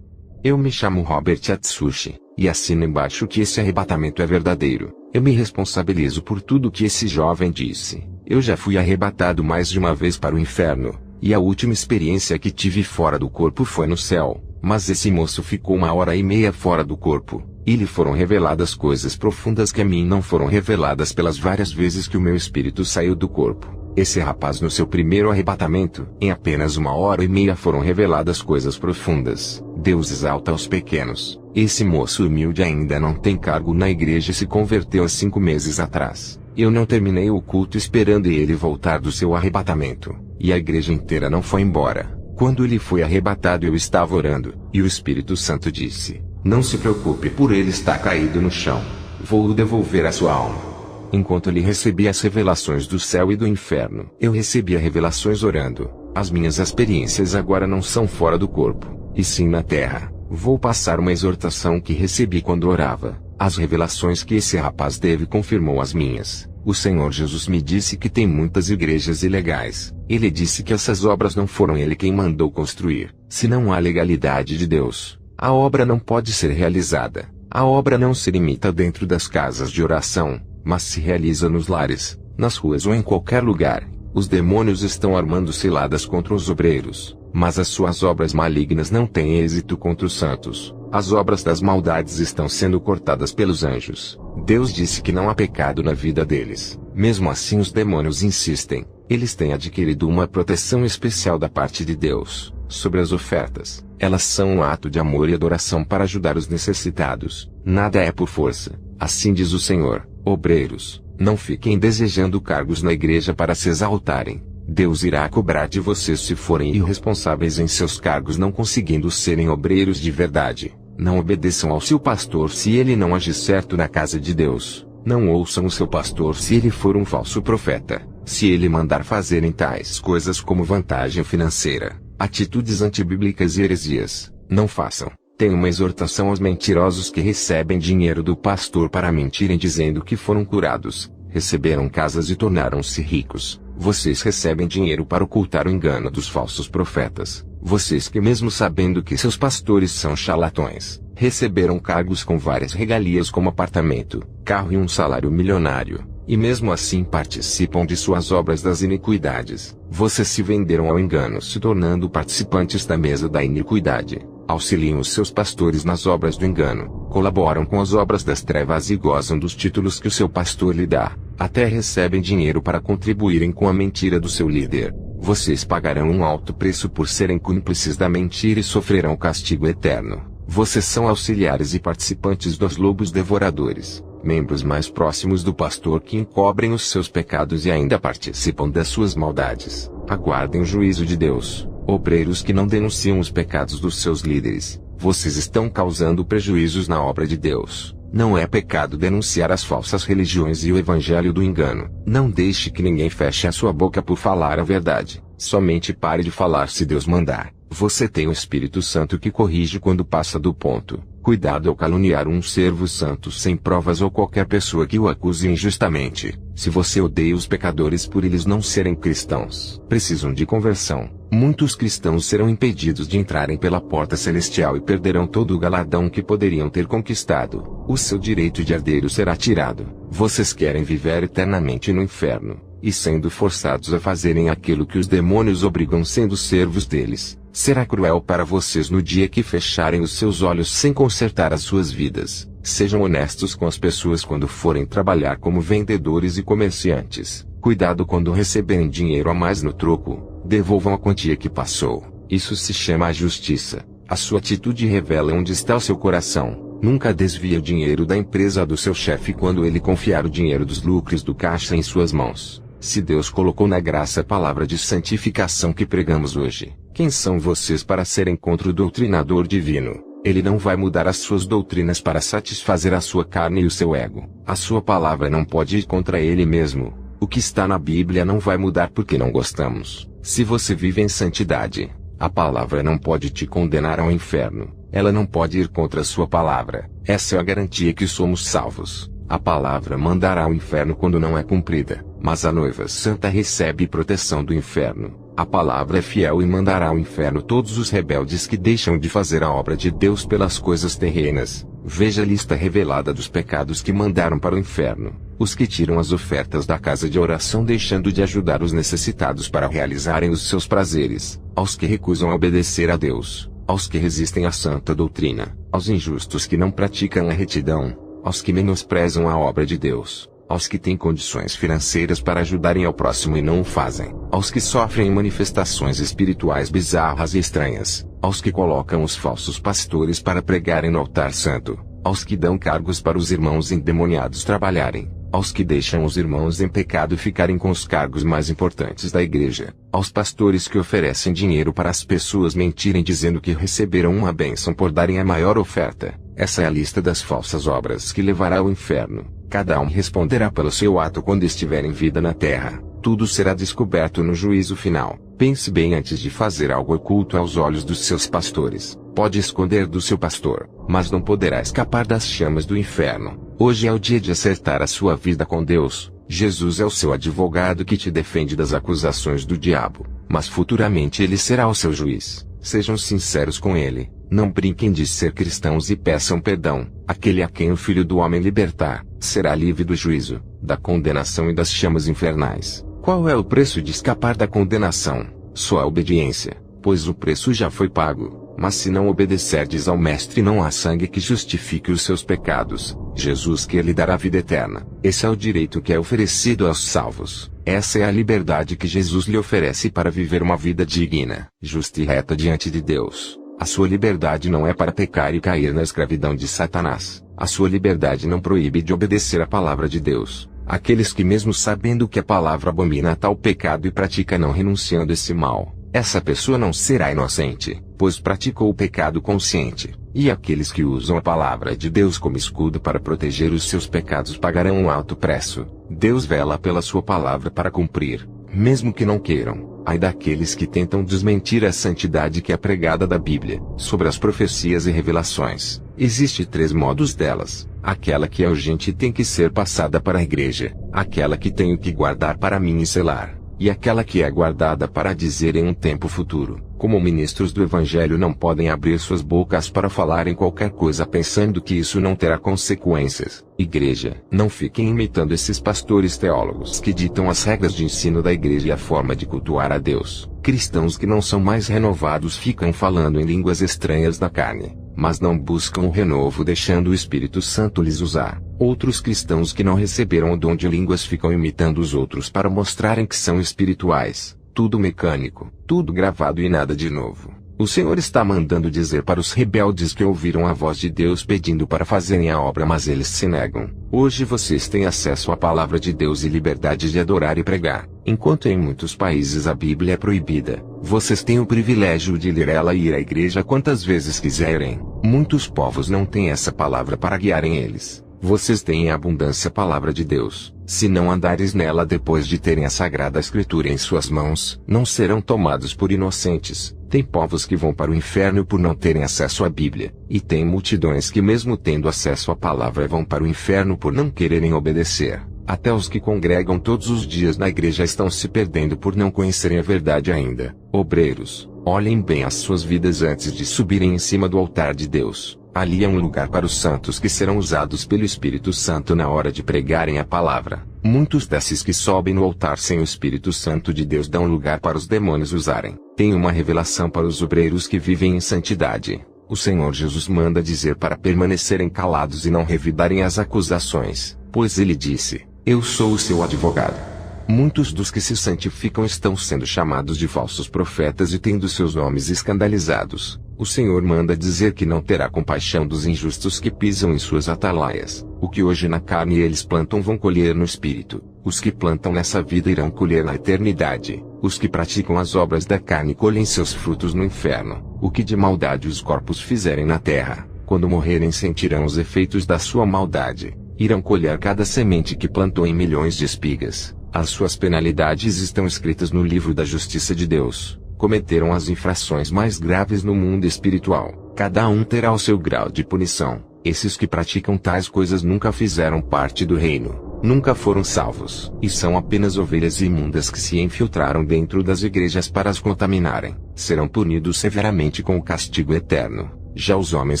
Eu me chamo Robert Atsushi, e assino embaixo que esse arrebatamento é verdadeiro. Eu me responsabilizo por tudo que esse jovem disse. Eu já fui arrebatado mais de uma vez para o inferno, e a última experiência que tive fora do corpo foi no céu. Mas esse moço ficou 1h30 fora do corpo, e lhe foram reveladas coisas profundas que a mim não foram reveladas pelas várias vezes que o meu espírito saiu do corpo. Esse rapaz no seu primeiro arrebatamento, em apenas 1h30 foram reveladas coisas profundas. Deus exalta os pequenos. Esse moço humilde ainda não tem cargo na igreja e se converteu há 5 meses atrás. Eu não terminei o culto esperando ele voltar do seu arrebatamento, e a igreja inteira não foi embora. Quando ele foi arrebatado eu estava orando, e o Espírito Santo disse: não se preocupe por ele estar caído no chão. Vou devolver a sua alma. Enquanto ele recebia as revelações do céu e do inferno, eu recebia revelações orando. As minhas experiências agora não são fora do corpo, e sim na terra. Vou passar uma exortação que recebi quando orava. As revelações que esse rapaz teve confirmou as minhas. O Senhor Jesus me disse que tem muitas igrejas ilegais. Ele disse que essas obras não foram ele quem mandou construir. Se não há legalidade de Deus, a obra não pode ser realizada. A obra não se limita dentro das casas de oração, mas se realiza nos lares, nas ruas ou em qualquer lugar. Os demônios estão armando ciladas contra os obreiros, mas as suas obras malignas não têm êxito contra os santos. As obras das maldades estão sendo cortadas pelos anjos. Deus disse que não há pecado na vida deles. Mesmo assim os demônios insistem. Eles têm adquirido uma proteção especial da parte de Deus sobre as ofertas. Elas são um ato de amor e adoração para ajudar os necessitados. Nada é por força. Assim diz o Senhor. Obreiros, não fiquem desejando cargos na igreja para se exaltarem. Deus irá cobrar de vocês se forem irresponsáveis em seus cargos, não conseguindo serem obreiros de verdade. Não obedeçam ao seu pastor se ele não agir certo na casa de Deus. Não ouçam o seu pastor se ele for um falso profeta. Se ele mandar fazerem tais coisas como vantagem financeira, atitudes antibíblicas e heresias, não façam. Tem uma exortação aos mentirosos que recebem dinheiro do pastor para mentirem dizendo que foram curados, receberam casas e tornaram-se ricos. Vocês recebem dinheiro para ocultar o engano dos falsos profetas. Vocês que mesmo sabendo que seus pastores são charlatões, receberam cargos com várias regalias como apartamento, carro e um salário milionário, e mesmo assim participam de suas obras das iniquidades. Vocês se venderam ao engano se tornando participantes da mesa da iniquidade. Auxiliam os seus pastores nas obras do engano, colaboram com as obras das trevas e gozam dos títulos que o seu pastor lhe dá. Até recebem dinheiro para contribuírem com a mentira do seu líder. Vocês pagarão um alto preço por serem cúmplices da mentira e sofrerão castigo eterno. Vocês são auxiliares e participantes dos lobos devoradores, membros mais próximos do pastor que encobrem os seus pecados e ainda participam das suas maldades. Aguardem o juízo de Deus. Obreiros que não denunciam os pecados dos seus líderes, vocês estão causando prejuízos na obra de Deus. Não é pecado denunciar as falsas religiões e o evangelho do engano. Não deixe que ninguém feche a sua boca por falar a verdade. Somente pare de falar se Deus mandar. Você tem o Espírito Santo que corrige quando passa do ponto. Cuidado ao caluniar um servo santo sem provas ou qualquer pessoa que o acuse injustamente. Se você odeia os pecadores por eles não serem cristãos, precisam de conversão. Muitos cristãos serão impedidos de entrarem pela porta celestial e perderão todo o galardão que poderiam ter conquistado. O seu direito de herdeiro será tirado. Vocês querem viver eternamente no inferno, e sendo forçados a fazerem aquilo que os demônios obrigam sendo servos deles. Será cruel para vocês no dia que fecharem os seus olhos sem consertar as suas vidas. Sejam honestos com as pessoas quando forem trabalhar como vendedores e comerciantes. Cuidado quando receberem dinheiro a mais no troco. Devolvam a quantia que passou. Isso se chama a justiça. A sua atitude revela onde está o seu coração. Nunca desvie o dinheiro da empresa do seu chefe quando ele confiar o dinheiro dos lucros do caixa em suas mãos. Se Deus colocou na graça a palavra de santificação que pregamos hoje, quem são vocês para serem contra o doutrinador divino? Ele não vai mudar as suas doutrinas para satisfazer a sua carne e o seu ego. A sua palavra não pode ir contra ele mesmo. O que está na Bíblia não vai mudar porque não gostamos. Se você vive em santidade, a palavra não pode te condenar ao inferno. Ela não pode ir contra a sua palavra. Essa é a garantia que somos salvos. A palavra mandará ao inferno quando não é cumprida, mas a noiva santa recebe proteção do inferno. A palavra é fiel e mandará ao inferno todos os rebeldes que deixam de fazer a obra de Deus pelas coisas terrenas. Veja a lista revelada dos pecados que mandaram para o inferno. Os que tiram as ofertas da casa de oração deixando de ajudar os necessitados para realizarem os seus prazeres, aos que recusam obedecer a Deus, aos que resistem à santa doutrina, aos injustos que não praticam a retidão, aos que menosprezam a obra de Deus, aos que têm condições financeiras para ajudarem ao próximo e não o fazem, aos que sofrem manifestações espirituais bizarras e estranhas, aos que colocam os falsos pastores para pregarem no altar santo, aos que dão cargos para os irmãos endemoniados trabalharem, aos que deixam os irmãos em pecado ficarem com os cargos mais importantes da igreja, aos pastores que oferecem dinheiro para as pessoas mentirem dizendo que receberam uma bênção por darem a maior oferta. Essa é a lista das falsas obras que levará ao inferno. Cada um responderá pelo seu ato quando estiver em vida na terra. Tudo será descoberto no juízo final. Pense bem antes de fazer algo oculto aos olhos dos seus pastores. Pode esconder do seu pastor, mas não poderá escapar das chamas do inferno. Hoje é o dia de acertar a sua vida com Deus. Jesus é o seu advogado que te defende das acusações do diabo, mas futuramente ele será o seu juiz. Sejam sinceros com ele, não brinquem de ser cristãos e peçam perdão. Aquele a quem o Filho do Homem libertar, será livre do juízo, da condenação e das chamas infernais. Qual é o preço de escapar da condenação? Só a obediência, pois o preço já foi pago. Mas se não obedecerdes ao Mestre, não há sangue que justifique os seus pecados. Jesus quer lhe dar a vida eterna. Esse é o direito que é oferecido aos salvos. Essa é a liberdade que Jesus lhe oferece para viver uma vida digna, justa e reta diante de Deus. A sua liberdade não é para pecar e cair na escravidão de Satanás. A sua liberdade não proíbe de obedecer a palavra de Deus. Aqueles que, mesmo sabendo que a palavra abomina tal pecado e pratica não renunciando esse mal, essa pessoa não será inocente, pois praticou o pecado consciente. E aqueles que usam a palavra de Deus como escudo para proteger os seus pecados pagarão um alto preço. Deus vela pela sua palavra para cumprir, mesmo que não queiram. Ai daqueles que tentam desmentir a santidade que é pregada da Bíblia. Sobre as profecias e revelações, existe 3 modos delas. Aquela que é urgente e tem que ser passada para a igreja, aquela que tenho que guardar para mim e selar, e aquela que é guardada para dizer em um tempo futuro. Como ministros do Evangelho não podem abrir suas bocas para falar em qualquer coisa pensando que isso não terá consequências. Igreja, não fiquem imitando esses pastores teólogos que ditam as regras de ensino da igreja e a forma de cultuar a Deus. Cristãos que não são mais renovados ficam falando em línguas estranhas da carne, mas não buscam o renovo deixando o Espírito Santo lhes usar. Outros cristãos que não receberam o dom de línguas ficam imitando os outros para mostrarem que são espirituais. Tudo mecânico, tudo gravado e nada de novo. O Senhor está mandando dizer para os rebeldes que ouviram a voz de Deus pedindo para fazerem a obra, mas eles se negam. Hoje vocês têm acesso à palavra de Deus e liberdade de adorar e pregar. Enquanto em muitos países a Bíblia é proibida, vocês têm o privilégio de ler ela e ir à igreja quantas vezes quiserem. Muitos povos não têm essa palavra para guiarem eles. Vocês têm em abundância a palavra de Deus. Se não andares nela depois de terem a Sagrada Escritura em suas mãos, não serão tomados por inocentes. Tem povos que vão para o inferno por não terem acesso à Bíblia, e tem multidões que mesmo tendo acesso à palavra vão para o inferno por não quererem obedecer. Até os que congregam todos os dias na igreja estão se perdendo por não conhecerem a verdade ainda. Obreiros, olhem bem as suas vidas antes de subirem em cima do altar de Deus. Ali é um lugar para os santos que serão usados pelo Espírito Santo na hora de pregarem a palavra. Muitos desses que sobem no altar sem o Espírito Santo de Deus dão lugar para os demônios usarem. Tem uma revelação para os obreiros que vivem em santidade. O Senhor Jesus manda dizer para permanecerem calados e não revidarem as acusações, pois ele disse: Eu sou o seu advogado. Muitos dos que se santificam estão sendo chamados de falsos profetas e tendo seus nomes escandalizados. O Senhor manda dizer que não terá compaixão dos injustos que pisam em suas atalaias. O que hoje na carne eles plantam vão colher no espírito. Os que plantam nessa vida irão colher na eternidade. Os que praticam as obras da carne colhem seus frutos no inferno. O que de maldade os corpos fizerem na terra, quando morrerem sentirão os efeitos da sua maldade. Irão colher cada semente que plantou em milhões de espigas. As suas penalidades estão escritas no livro da justiça de Deus. Cometeram as infrações mais graves no mundo espiritual. Cada um terá o seu grau de punição. Esses que praticam tais coisas nunca fizeram parte do reino. Nunca foram salvos. E são apenas ovelhas imundas que se infiltraram dentro das igrejas para as contaminarem. Serão punidos severamente com o castigo eterno. Já os homens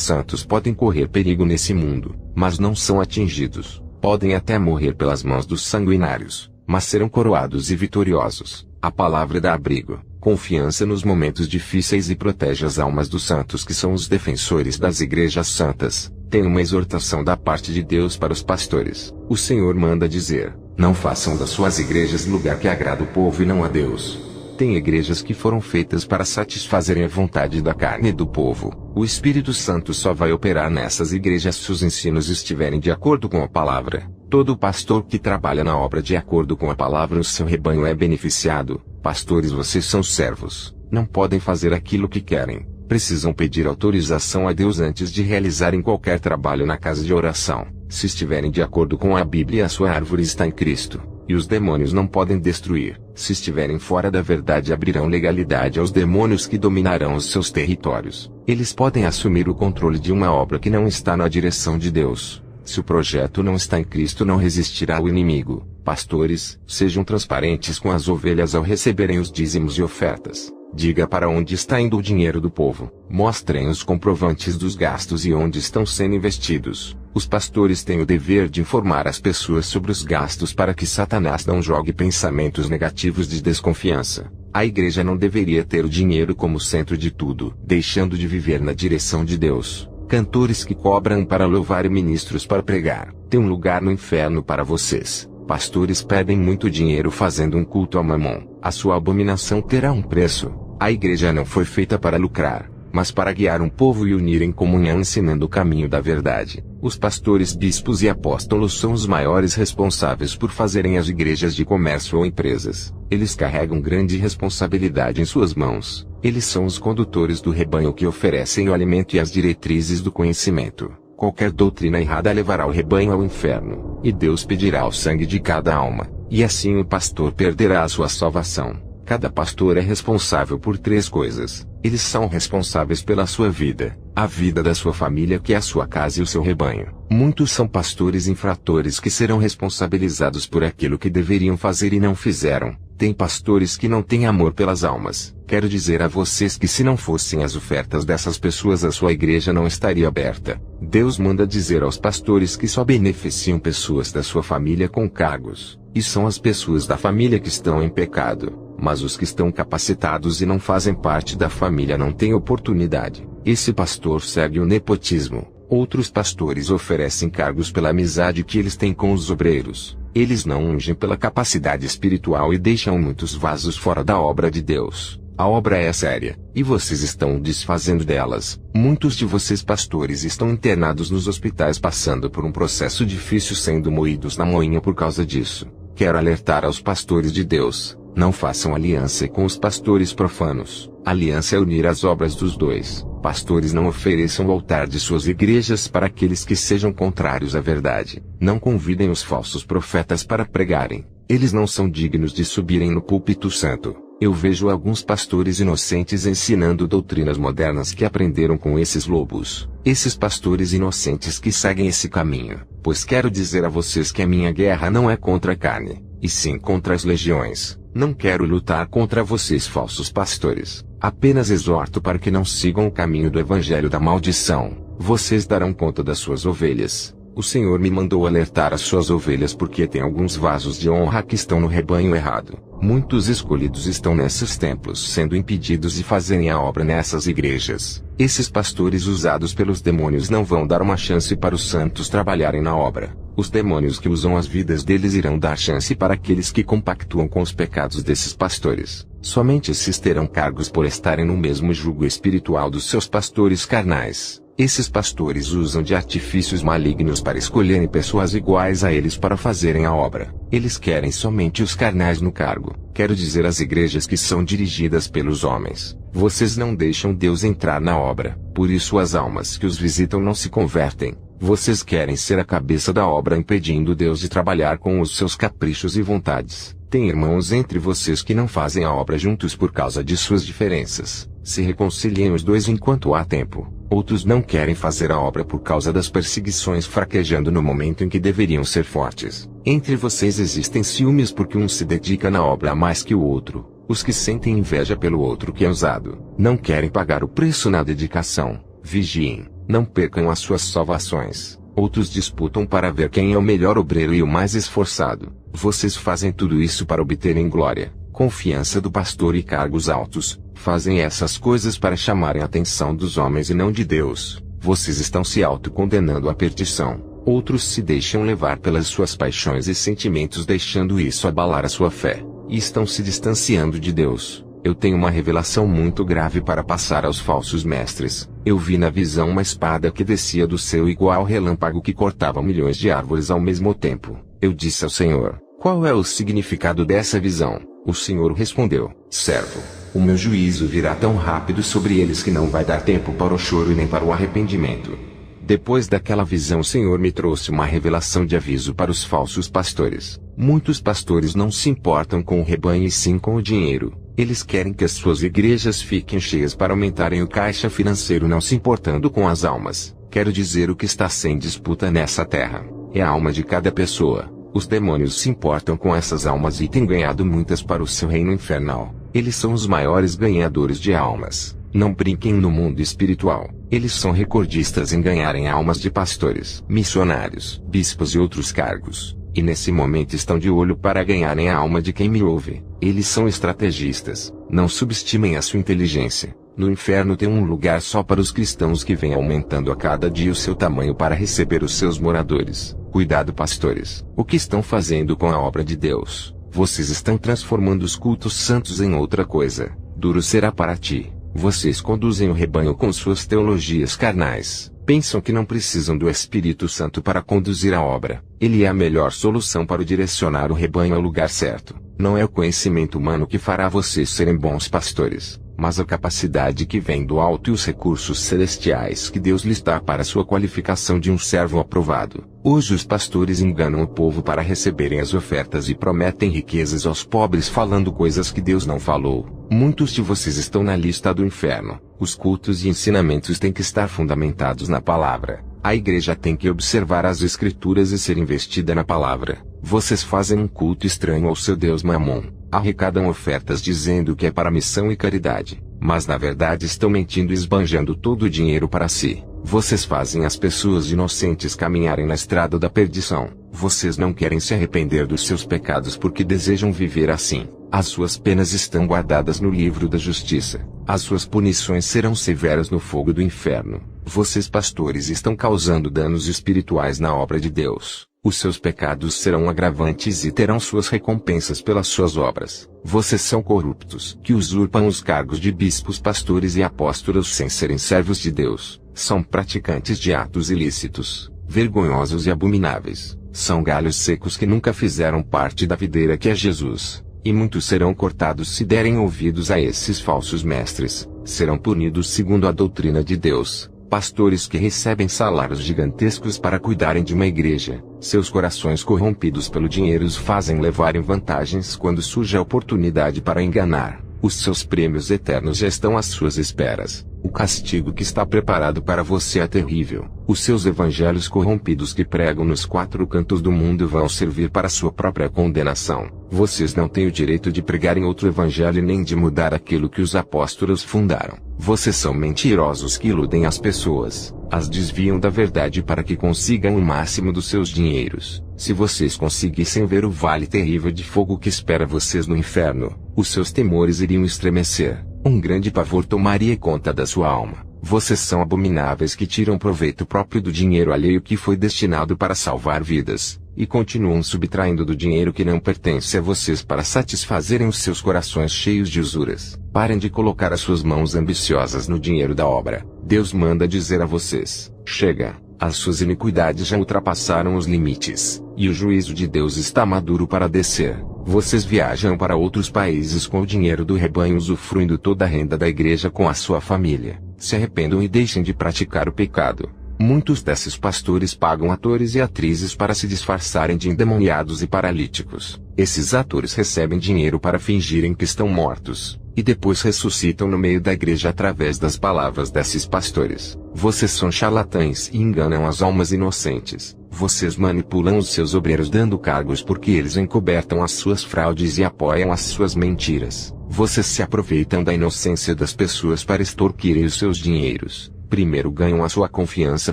santos podem correr perigo nesse mundo, mas não são atingidos. Podem até morrer pelas mãos dos sanguinários, mas serão coroados e vitoriosos. A palavra dá abrigo, confiança nos momentos difíceis e protege as almas dos santos que são os defensores das igrejas santas. Tem uma exortação da parte de Deus para os pastores. O Senhor manda dizer: não façam das suas igrejas lugar que agrada o povo e não a Deus. Tem igrejas que foram feitas para satisfazerem a vontade da carne do povo. O Espírito Santo só vai operar nessas igrejas se os ensinos estiverem de acordo com a palavra. Todo pastor que trabalha na obra de acordo com a palavra o seu rebanho é beneficiado. Pastores, vocês são servos. Não podem fazer aquilo que querem. Precisam pedir autorização a Deus antes de realizarem qualquer trabalho na casa de oração. Se estiverem de acordo com a Bíblia, a sua árvore está em Cristo, e os demônios não podem destruir. Se estiverem fora da verdade, abrirão legalidade aos demônios que dominarão os seus territórios. Eles podem assumir o controle de uma obra que não está na direção de Deus. Se o projeto não está em Cristo, não resistirá ao inimigo. Pastores, sejam transparentes com as ovelhas ao receberem os dízimos e ofertas. Diga para onde está indo o dinheiro do povo. Mostrem os comprovantes dos gastos e onde estão sendo investidos. Os pastores têm o dever de informar as pessoas sobre os gastos para que Satanás não jogue pensamentos negativos de desconfiança. A igreja não deveria ter o dinheiro como centro de tudo, deixando de viver na direção de Deus. Cantores que cobram para louvar e ministros para pregar, tem um lugar no inferno para vocês. Pastores pedem muito dinheiro fazendo um culto a Mamon. A sua abominação terá um preço. A igreja não foi feita para lucrar, mas para guiar um povo e unir em comunhão ensinando o caminho da verdade. Os pastores, bispos e apóstolos são os maiores responsáveis por fazerem as igrejas de comércio ou empresas. Eles carregam grande responsabilidade em suas mãos. Eles são os condutores do rebanho que oferecem o alimento e as diretrizes do conhecimento. Qualquer doutrina errada levará o rebanho ao inferno, e Deus pedirá o sangue de cada alma, e assim o pastor perderá a sua salvação. Cada pastor é responsável por 3 coisas. Eles são responsáveis pela sua vida, a vida da sua família, que é a sua casa, e o seu rebanho. Muitos são pastores infratores que serão responsabilizados por aquilo que deveriam fazer e não fizeram. Tem pastores que não têm amor pelas almas. Quero dizer a vocês que se não fossem as ofertas dessas pessoas, a sua igreja não estaria aberta. Deus manda dizer aos pastores que só beneficiam pessoas da sua família com cargos, e são as pessoas da família que estão em pecado. Mas os que estão capacitados e não fazem parte da família não têm oportunidade. Esse pastor segue o nepotismo. Outros pastores oferecem cargos pela amizade que eles têm com os obreiros. Eles não ungem pela capacidade espiritual e deixam muitos vasos fora da obra de Deus. A obra é séria, e vocês estão desfazendo delas. Muitos de vocês pastores estão internados nos hospitais passando por um processo difícil, sendo moídos na moinha por causa disso. Quero alertar aos pastores de Deus. Não façam aliança com os pastores profanos. Aliança é unir as obras dos dois. Pastores, não ofereçam o altar de suas igrejas para aqueles que sejam contrários à verdade. Não convidem os falsos profetas para pregarem. Eles não são dignos de subirem no púlpito santo. Eu vejo alguns pastores inocentes ensinando doutrinas modernas que aprenderam com esses lobos. Esses pastores inocentes que seguem esse caminho. Pois quero dizer a vocês que a minha guerra não é contra a carne, e sim contra as legiões. Não quero lutar contra vocês, falsos pastores. Apenas exorto para que não sigam o caminho do evangelho da maldição. Vocês darão conta das suas ovelhas. O Senhor me mandou alertar as suas ovelhas porque tem alguns vasos de honra que estão no rebanho errado. Muitos escolhidos estão nesses templos sendo impedidos de fazerem a obra nessas igrejas. Esses pastores usados pelos demônios não vão dar uma chance para os santos trabalharem na obra. Os demônios que usam as vidas deles irão dar chance para aqueles que compactuam com os pecados desses pastores. Somente esses terão cargos por estarem no mesmo jugo espiritual dos seus pastores carnais. Esses pastores usam de artifícios malignos para escolherem pessoas iguais a eles para fazerem a obra. Eles querem somente os carnais no cargo. Quero dizer às igrejas que são dirigidas pelos homens: vocês não deixam Deus entrar na obra, por isso as almas que os visitam não se convertem. Vocês querem ser a cabeça da obra, impedindo Deus de trabalhar com os seus caprichos e vontades. Tem irmãos entre vocês que não fazem a obra juntos por causa de suas diferenças. Se reconciliem os dois enquanto há tempo. Outros não querem fazer a obra por causa das perseguições, fraquejando no momento em que deveriam ser fortes. Entre vocês existem ciúmes porque um se dedica na obra a mais que o outro. Os que sentem inveja pelo outro que é usado, não querem pagar o preço na dedicação. Vigiem, não percam as suas salvações. Outros disputam para ver quem é o melhor obreiro e o mais esforçado. Vocês fazem tudo isso para obterem glória, confiança do pastor e cargos altos. Fazem essas coisas para chamarem a atenção dos homens e não de Deus. Vocês estão se autocondenando à perdição. Outros se deixam levar pelas suas paixões e sentimentos, deixando isso abalar a sua fé, e estão se distanciando de Deus. Eu tenho uma revelação muito grave para passar aos falsos mestres. Eu vi na visão uma espada que descia do céu igual ao relâmpago que cortava milhões de árvores ao mesmo tempo. Eu disse ao Senhor: qual é o significado dessa visão? O Senhor respondeu: servo, o meu juízo virá tão rápido sobre eles que não vai dar tempo para o choro e nem para o arrependimento. Depois daquela visão, o Senhor me trouxe uma revelação de aviso para os falsos pastores. Muitos pastores não se importam com o rebanho e sim com o dinheiro. Eles querem que as suas igrejas fiquem cheias para aumentarem o caixa financeiro, não se importando com as almas. Quero dizer, o que está sem disputa nessa terra é a alma de cada pessoa. Os demônios se importam com essas almas e têm ganhado muitas para o seu reino infernal. Eles são os maiores ganhadores de almas. Não brinquem no mundo espiritual. Eles são recordistas em ganharem almas de pastores, missionários, bispos e outros cargos. E nesse momento estão de olho para ganharem a alma de quem me ouve. Eles são estrategistas. Não subestimem a sua inteligência. No inferno tem um lugar só para os cristãos, que vem aumentando a cada dia o seu tamanho para receber os seus moradores. Cuidado, pastores. O que estão fazendo com a obra de Deus? Vocês estão transformando os cultos santos em outra coisa. Duro será para ti. Vocês conduzem o rebanho com suas teologias carnais. Pensam que não precisam do Espírito Santo para conduzir a obra. Ele é a melhor solução para direcionar o rebanho ao lugar certo. Não é o conhecimento humano que fará vocês serem bons pastores, mas a capacidade que vem do alto e os recursos celestiais que Deus lhes dá para a sua qualificação de um servo aprovado. Hoje os pastores enganam o povo para receberem as ofertas e prometem riquezas aos pobres, falando coisas que Deus não falou. Muitos de vocês estão na lista do inferno. Os cultos e ensinamentos têm que estar fundamentados na palavra. A igreja tem que observar as escrituras e ser investida na palavra. Vocês fazem um culto estranho ao seu Deus Mamon. Arrecadam ofertas dizendo que é para missão e caridade, mas na verdade estão mentindo e esbanjando todo o dinheiro para si. Vocês fazem as pessoas inocentes caminharem na estrada da perdição. Vocês não querem se arrepender dos seus pecados porque desejam viver assim. As suas penas estão guardadas no livro da justiça. As suas punições serão severas no fogo do inferno. Vocês, pastores, estão causando danos espirituais na obra de Deus. Os seus pecados serão agravantes e terão suas recompensas pelas suas obras. Vocês são corruptos, que usurpam os cargos de bispos, pastores e apóstolos sem serem servos de Deus. São praticantes de atos ilícitos, vergonhosos e abomináveis. São galhos secos que nunca fizeram parte da videira que é Jesus. E muitos serão cortados se derem ouvidos a esses falsos mestres. Serão punidos segundo a doutrina de Deus. Pastores que recebem salários gigantescos para cuidarem de uma igreja. Seus corações corrompidos pelo dinheiro os fazem levarem vantagens quando surge a oportunidade para enganar. Os seus prêmios eternos já estão às suas esperas. O castigo que está preparado para você é terrível. Os seus evangelhos corrompidos que pregam nos quatro cantos do mundo vão servir para sua própria condenação. Vocês não têm o direito de pregar em outro evangelho nem de mudar aquilo que os apóstolos fundaram. Vocês são mentirosos que iludem as pessoas, as desviam da verdade para que consigam o máximo dos seus dinheiros. Se vocês conseguissem ver o vale terrível de fogo que espera vocês no inferno, os seus temores iriam estremecer. Um grande pavor tomaria conta da sua alma. Vocês são abomináveis que tiram proveito próprio do dinheiro alheio que foi destinado para salvar vidas, e continuam subtraindo do dinheiro que não pertence a vocês para satisfazerem os seus corações cheios de usuras. Parem de colocar as suas mãos ambiciosas no dinheiro da obra. Deus manda dizer a vocês: chega, as suas iniquidades já ultrapassaram os limites, e o juízo de Deus está maduro para descer. Vocês viajam para outros países com o dinheiro do rebanho, usufruindo toda a renda da igreja com a sua família. Se arrependam e deixem de praticar o pecado. Muitos desses pastores pagam atores e atrizes para se disfarçarem de endemoniados e paralíticos. Esses atores recebem dinheiro para fingirem que estão mortos, e depois ressuscitam no meio da igreja através das palavras desses pastores. Vocês são charlatães e enganam as almas inocentes. Vocês manipulam os seus obreiros dando cargos porque eles encobertam as suas fraudes e apoiam as suas mentiras. Vocês se aproveitam da inocência das pessoas para extorquirem os seus dinheiros. Primeiro ganham a sua confiança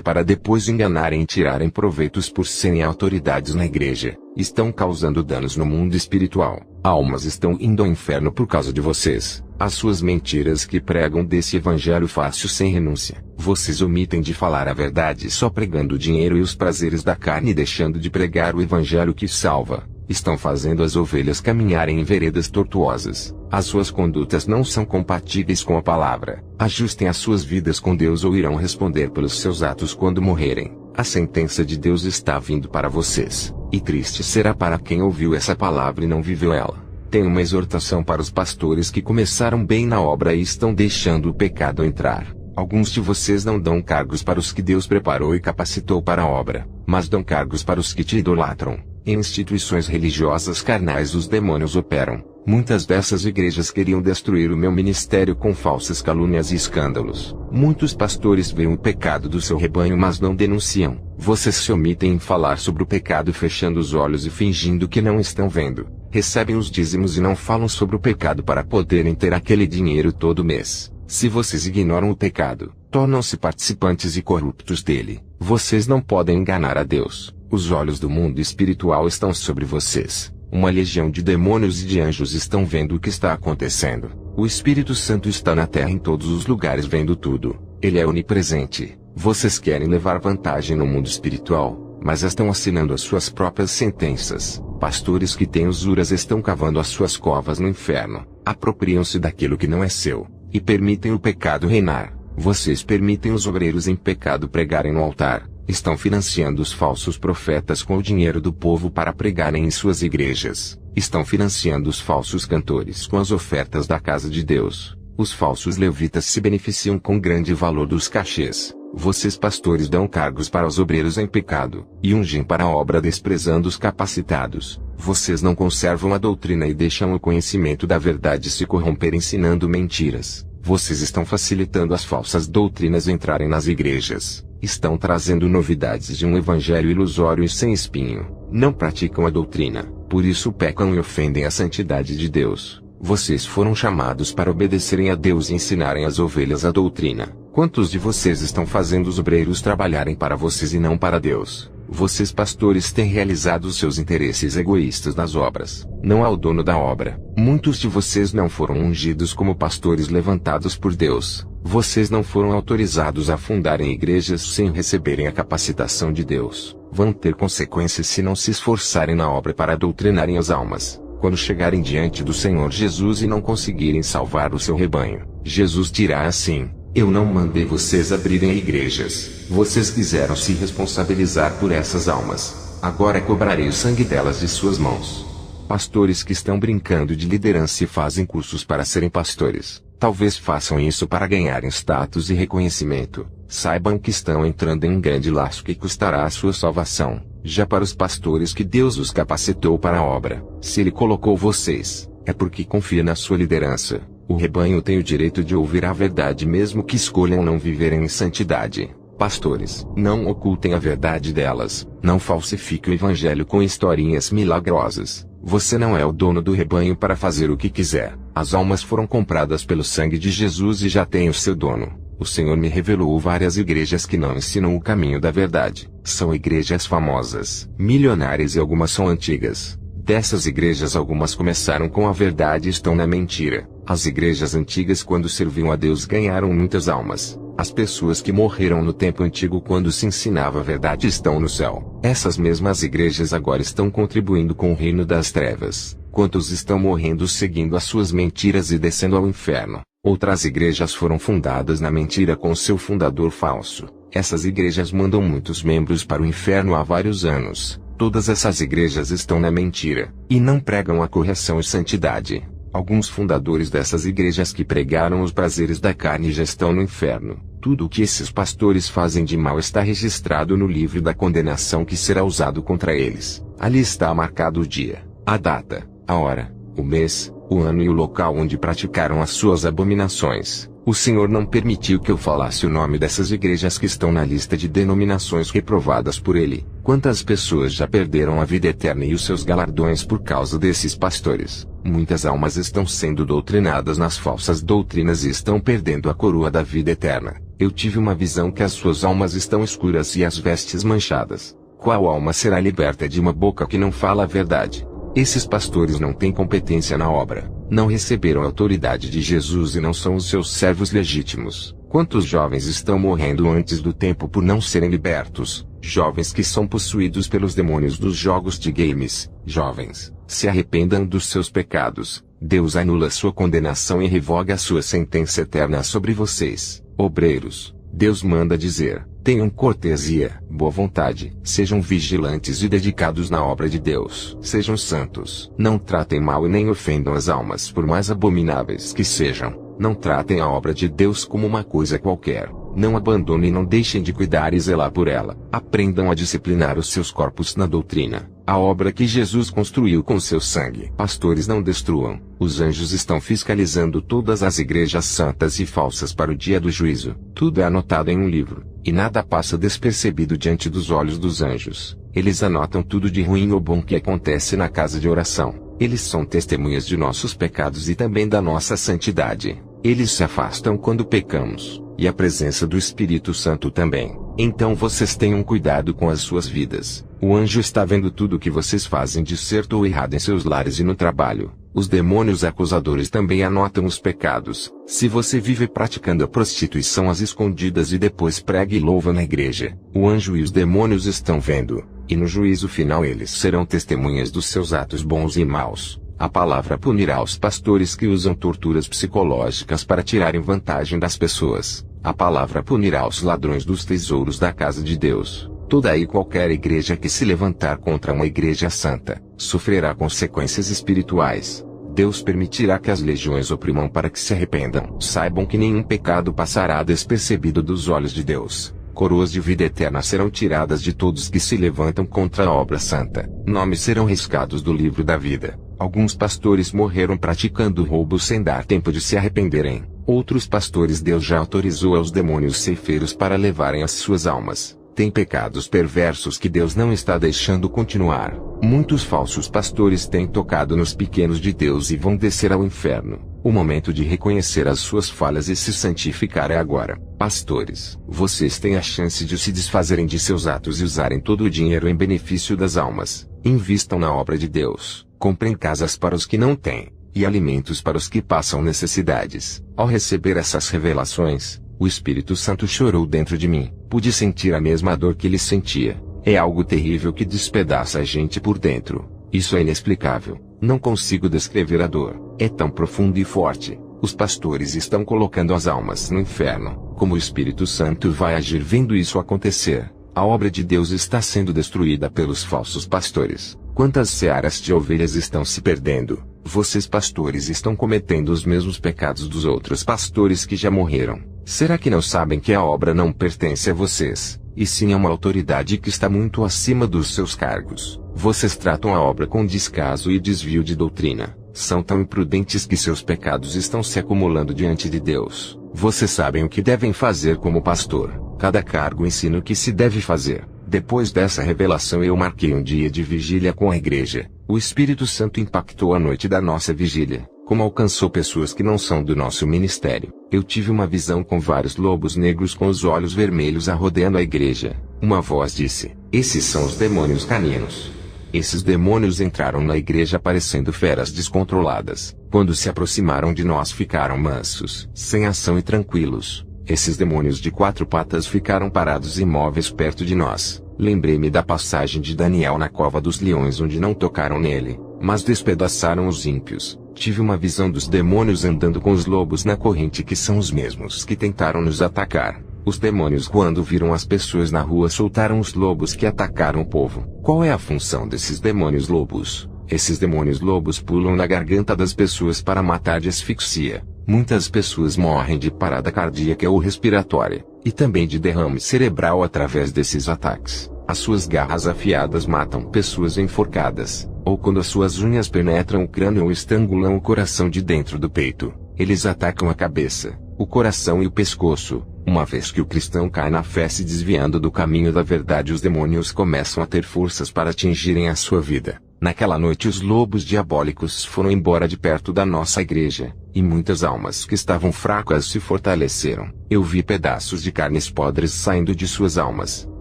para depois enganarem e tirarem proveitos por serem autoridades na igreja. Estão causando danos no mundo espiritual. Almas estão indo ao inferno por causa de vocês. As suas mentiras que pregam desse evangelho fácil sem renúncia. Vocês omitem de falar a verdade só pregando o dinheiro e os prazeres da carne e deixando de pregar o evangelho que salva. Estão fazendo as ovelhas caminharem em veredas tortuosas. As suas condutas não são compatíveis com a palavra. Ajustem as suas vidas com Deus ou irão responder pelos seus atos quando morrerem. A sentença de Deus está vindo para vocês, e triste será para quem ouviu essa palavra e não viveu ela. Tenho uma exortação para os pastores que começaram bem na obra e estão deixando o pecado entrar. Alguns de vocês não dão cargos para os que Deus preparou e capacitou para a obra, mas dão cargos para os que te idolatram. Em instituições religiosas carnais os demônios operam. Muitas dessas igrejas queriam destruir o meu ministério com falsas calúnias e escândalos. Muitos pastores veem o pecado do seu rebanho mas não denunciam. Vocês se omitem em falar sobre o pecado fechando os olhos e fingindo que não estão vendo. Recebem os dízimos e não falam sobre o pecado para poderem ter aquele dinheiro todo mês. Se vocês ignoram o pecado, tornam-se participantes e corruptos dele. Vocês não podem enganar a Deus. Os olhos do mundo espiritual estão sobre vocês. Uma legião de demônios e de anjos estão vendo o que está acontecendo. O Espírito Santo está na terra em todos os lugares vendo tudo. Ele é onipresente. Vocês querem levar vantagem no mundo espiritual, mas estão assinando as suas próprias sentenças. Pastores que têm usuras estão cavando as suas covas no inferno. Apropriam-se daquilo que não é seu, e permitem o pecado reinar. Vocês permitem os obreiros em pecado pregarem no altar. Estão financiando os falsos profetas com o dinheiro do povo para pregarem em suas igrejas. Estão financiando os falsos cantores com as ofertas da casa de Deus. Os falsos levitas se beneficiam com grande valor dos cachês. Vocês pastores dão cargos para os obreiros em pecado, e ungem para a obra desprezando os capacitados. Vocês não conservam a doutrina e deixam o conhecimento da verdade se corromper ensinando mentiras. Vocês estão facilitando as falsas doutrinas entrarem nas igrejas. Estão trazendo novidades de um evangelho ilusório e sem espinho. Não praticam a doutrina, por isso pecam e ofendem a santidade de Deus. Vocês foram chamados para obedecerem a Deus e ensinarem às ovelhas a doutrina. Quantos de vocês estão fazendo os obreiros trabalharem para vocês e não para Deus? Vocês pastores têm realizado os seus interesses egoístas nas obras. Não há o dono da obra. Muitos de vocês não foram ungidos como pastores levantados por Deus. Vocês não foram autorizados a fundarem igrejas sem receberem a capacitação de Deus. Vão ter consequências se não se esforçarem na obra para doutrinarem as almas. Quando chegarem diante do Senhor Jesus e não conseguirem salvar o seu rebanho, Jesus dirá assim: eu não mandei vocês abrirem igrejas. Vocês quiseram se responsabilizar por essas almas. Agora cobrarei o sangue delas de suas mãos. Pastores que estão brincando de liderança e fazem cursos para serem pastores, talvez façam isso para ganharem status e reconhecimento. Saibam que estão entrando em um grande laço que custará a sua salvação. Já para os pastores que Deus os capacitou para a obra, se Ele colocou vocês, é porque confia na sua liderança. O rebanho tem o direito de ouvir a verdade mesmo que escolham não viverem em santidade. Pastores, não ocultem a verdade delas. Não falsifiquem o evangelho com historinhas milagrosas. Você não é o dono do rebanho para fazer o que quiser. As almas foram compradas pelo sangue de Jesus e já têm o seu dono. O Senhor me revelou várias igrejas que não ensinam o caminho da verdade. São igrejas famosas, milionárias e algumas são antigas. Dessas igrejas algumas começaram com a verdade e estão na mentira. As igrejas antigas quando serviam a Deus ganharam muitas almas. As pessoas que morreram no tempo antigo quando se ensinava a verdade estão no céu. Essas mesmas igrejas agora estão contribuindo com o reino das trevas. Quantos estão morrendo seguindo as suas mentiras e descendo ao inferno? Outras igrejas foram fundadas na mentira com seu fundador falso. Essas igrejas mandam muitos membros para o inferno há vários anos. Todas essas igrejas estão na mentira, e não pregam a correção e santidade. Alguns fundadores dessas igrejas que pregaram os prazeres da carne já estão no inferno. Tudo o que esses pastores fazem de mal está registrado no livro da condenação que será usado contra eles. Ali está marcado o dia, a data, a hora, o mês, o ano e o local onde praticaram as suas abominações. O Senhor não permitiu que eu falasse o nome dessas igrejas que estão na lista de denominações reprovadas por Ele. Quantas pessoas já perderam a vida eterna e os seus galardões por causa desses pastores? Muitas almas estão sendo doutrinadas nas falsas doutrinas e estão perdendo a coroa da vida eterna. Eu tive uma visão que as suas almas estão escuras e as vestes manchadas. Qual alma será liberta de uma boca que não fala a verdade? Esses pastores não têm competência na obra, não receberam a autoridade de Jesus e não são os seus servos legítimos. Quantos jovens estão morrendo antes do tempo por não serem libertos? Jovens que são possuídos pelos demônios dos jogos de games. Jovens, se arrependam dos seus pecados. Deus anula sua condenação e revoga a sua sentença eterna sobre vocês. Obreiros, Deus manda dizer: tenham cortesia, boa vontade, sejam vigilantes e dedicados na obra de Deus. Sejam santos. Não tratem mal e nem ofendam as almas por mais abomináveis que sejam. Não tratem a obra de Deus como uma coisa qualquer. Não abandonem e não deixem de cuidar e zelar por ela. Aprendam a disciplinar os seus corpos na doutrina. a obra que Jesus construiu com seu sangue. Pastores, não destruam. Os anjos estão fiscalizando todas as igrejas santas e falsas para o dia do juízo. Tudo é anotado em um livro, e nada passa despercebido diante dos olhos dos anjos. Eles anotam tudo de ruim ou bom que acontece na casa de oração. Eles são testemunhas de nossos pecados e também da nossa santidade. Eles se afastam quando pecamos, e a presença do Espírito Santo também. Então vocês tenham cuidado com as suas vidas. O anjo está vendo tudo o que vocês fazem de certo ou errado em seus lares e no trabalho. Os demônios acusadores também anotam os pecados. Se você vive praticando a prostituição às escondidas e depois prega e louva na igreja, o anjo e os demônios estão vendo, e no juízo final eles serão testemunhas dos seus atos bons e maus. A palavra punirá os pastores que usam torturas psicológicas para tirarem vantagem das pessoas. A palavra punirá os ladrões dos tesouros da casa de Deus. Toda e qualquer igreja que se levantar contra uma igreja santa, sofrerá consequências espirituais. Deus permitirá que as legiões oprimam para que se arrependam. Saibam que nenhum pecado passará despercebido dos olhos de Deus. Coroas de vida eterna serão tiradas de todos que se levantam contra a obra santa. Nomes serão riscados do livro da vida. Alguns pastores morreram praticando roubo sem dar tempo de se arrependerem. Outros pastores Deus já autorizou aos demônios ceifeiros para levarem as suas almas. Tem pecados perversos que Deus não está deixando continuar. Muitos falsos pastores têm tocado nos pequenos de Deus e vão descer ao inferno. O momento de reconhecer as suas falhas e se santificar é agora. Pastores, vocês têm a chance de se desfazerem de seus atos e usarem todo o dinheiro em benefício das almas. Invistam na obra de Deus. Comprem casas para os que não têm, e alimentos para os que passam necessidades. Ao receber essas revelações, o Espírito Santo chorou dentro de mim. Pude sentir a mesma dor que ele sentia. É algo terrível que despedaça a gente por dentro. Isso é inexplicável. Não consigo descrever a dor. É tão profunda e forte. Os pastores estão colocando as almas no inferno. Como o Espírito Santo vai agir vendo isso acontecer? A obra de Deus está sendo destruída pelos falsos pastores. Quantas searas de ovelhas estão se perdendo? Vocês pastores estão cometendo os mesmos pecados dos outros pastores que já morreram. Será que não sabem que a obra não pertence a vocês, e sim a uma autoridade que está muito acima dos seus cargos? Vocês tratam a obra com descaso e desvio de doutrina. São tão imprudentes que seus pecados estão se acumulando diante de Deus. Vocês sabem o que devem fazer como pastor. Cada cargo ensina o que se deve fazer. Depois dessa revelação eu marquei um dia de vigília com a igreja. O Espírito Santo impactou a noite da nossa vigília, como alcançou pessoas que não são do nosso ministério. Eu tive uma visão com vários lobos negros com os olhos vermelhos rodeando a igreja. Uma voz disse: "Esses são os demônios caninos." Esses demônios entraram na igreja parecendo feras descontroladas. Quando se aproximaram de nós ficaram mansos, sem ação e tranquilos. Esses demônios de 4 patas ficaram parados imóveis perto de nós. Lembrei-me da passagem de Daniel na cova dos leões onde não tocaram nele, mas despedaçaram os ímpios. Tive uma visão dos demônios andando com os lobos na corrente que são os mesmos que tentaram nos atacar. Os demônios quando viram as pessoas na rua soltaram os lobos que atacaram o povo. Qual é a função desses demônios lobos? Esses demônios lobos pulam na garganta das pessoas para matar de asfixia. Muitas pessoas morrem de parada cardíaca ou respiratória, e também de derrame cerebral através desses ataques. As suas garras afiadas matam pessoas enforcadas, ou quando as suas unhas penetram o crânio ou estrangulam o coração de dentro do peito. Eles atacam a cabeça, o coração e o pescoço. Uma vez que o cristão cai na fé se desviando do caminho da verdade, os demônios começam a ter forças para atingirem a sua vida. Naquela noite os lobos diabólicos foram embora de perto da nossa igreja, e muitas almas que estavam fracas se fortaleceram. Eu vi pedaços de carnes podres saindo de suas almas.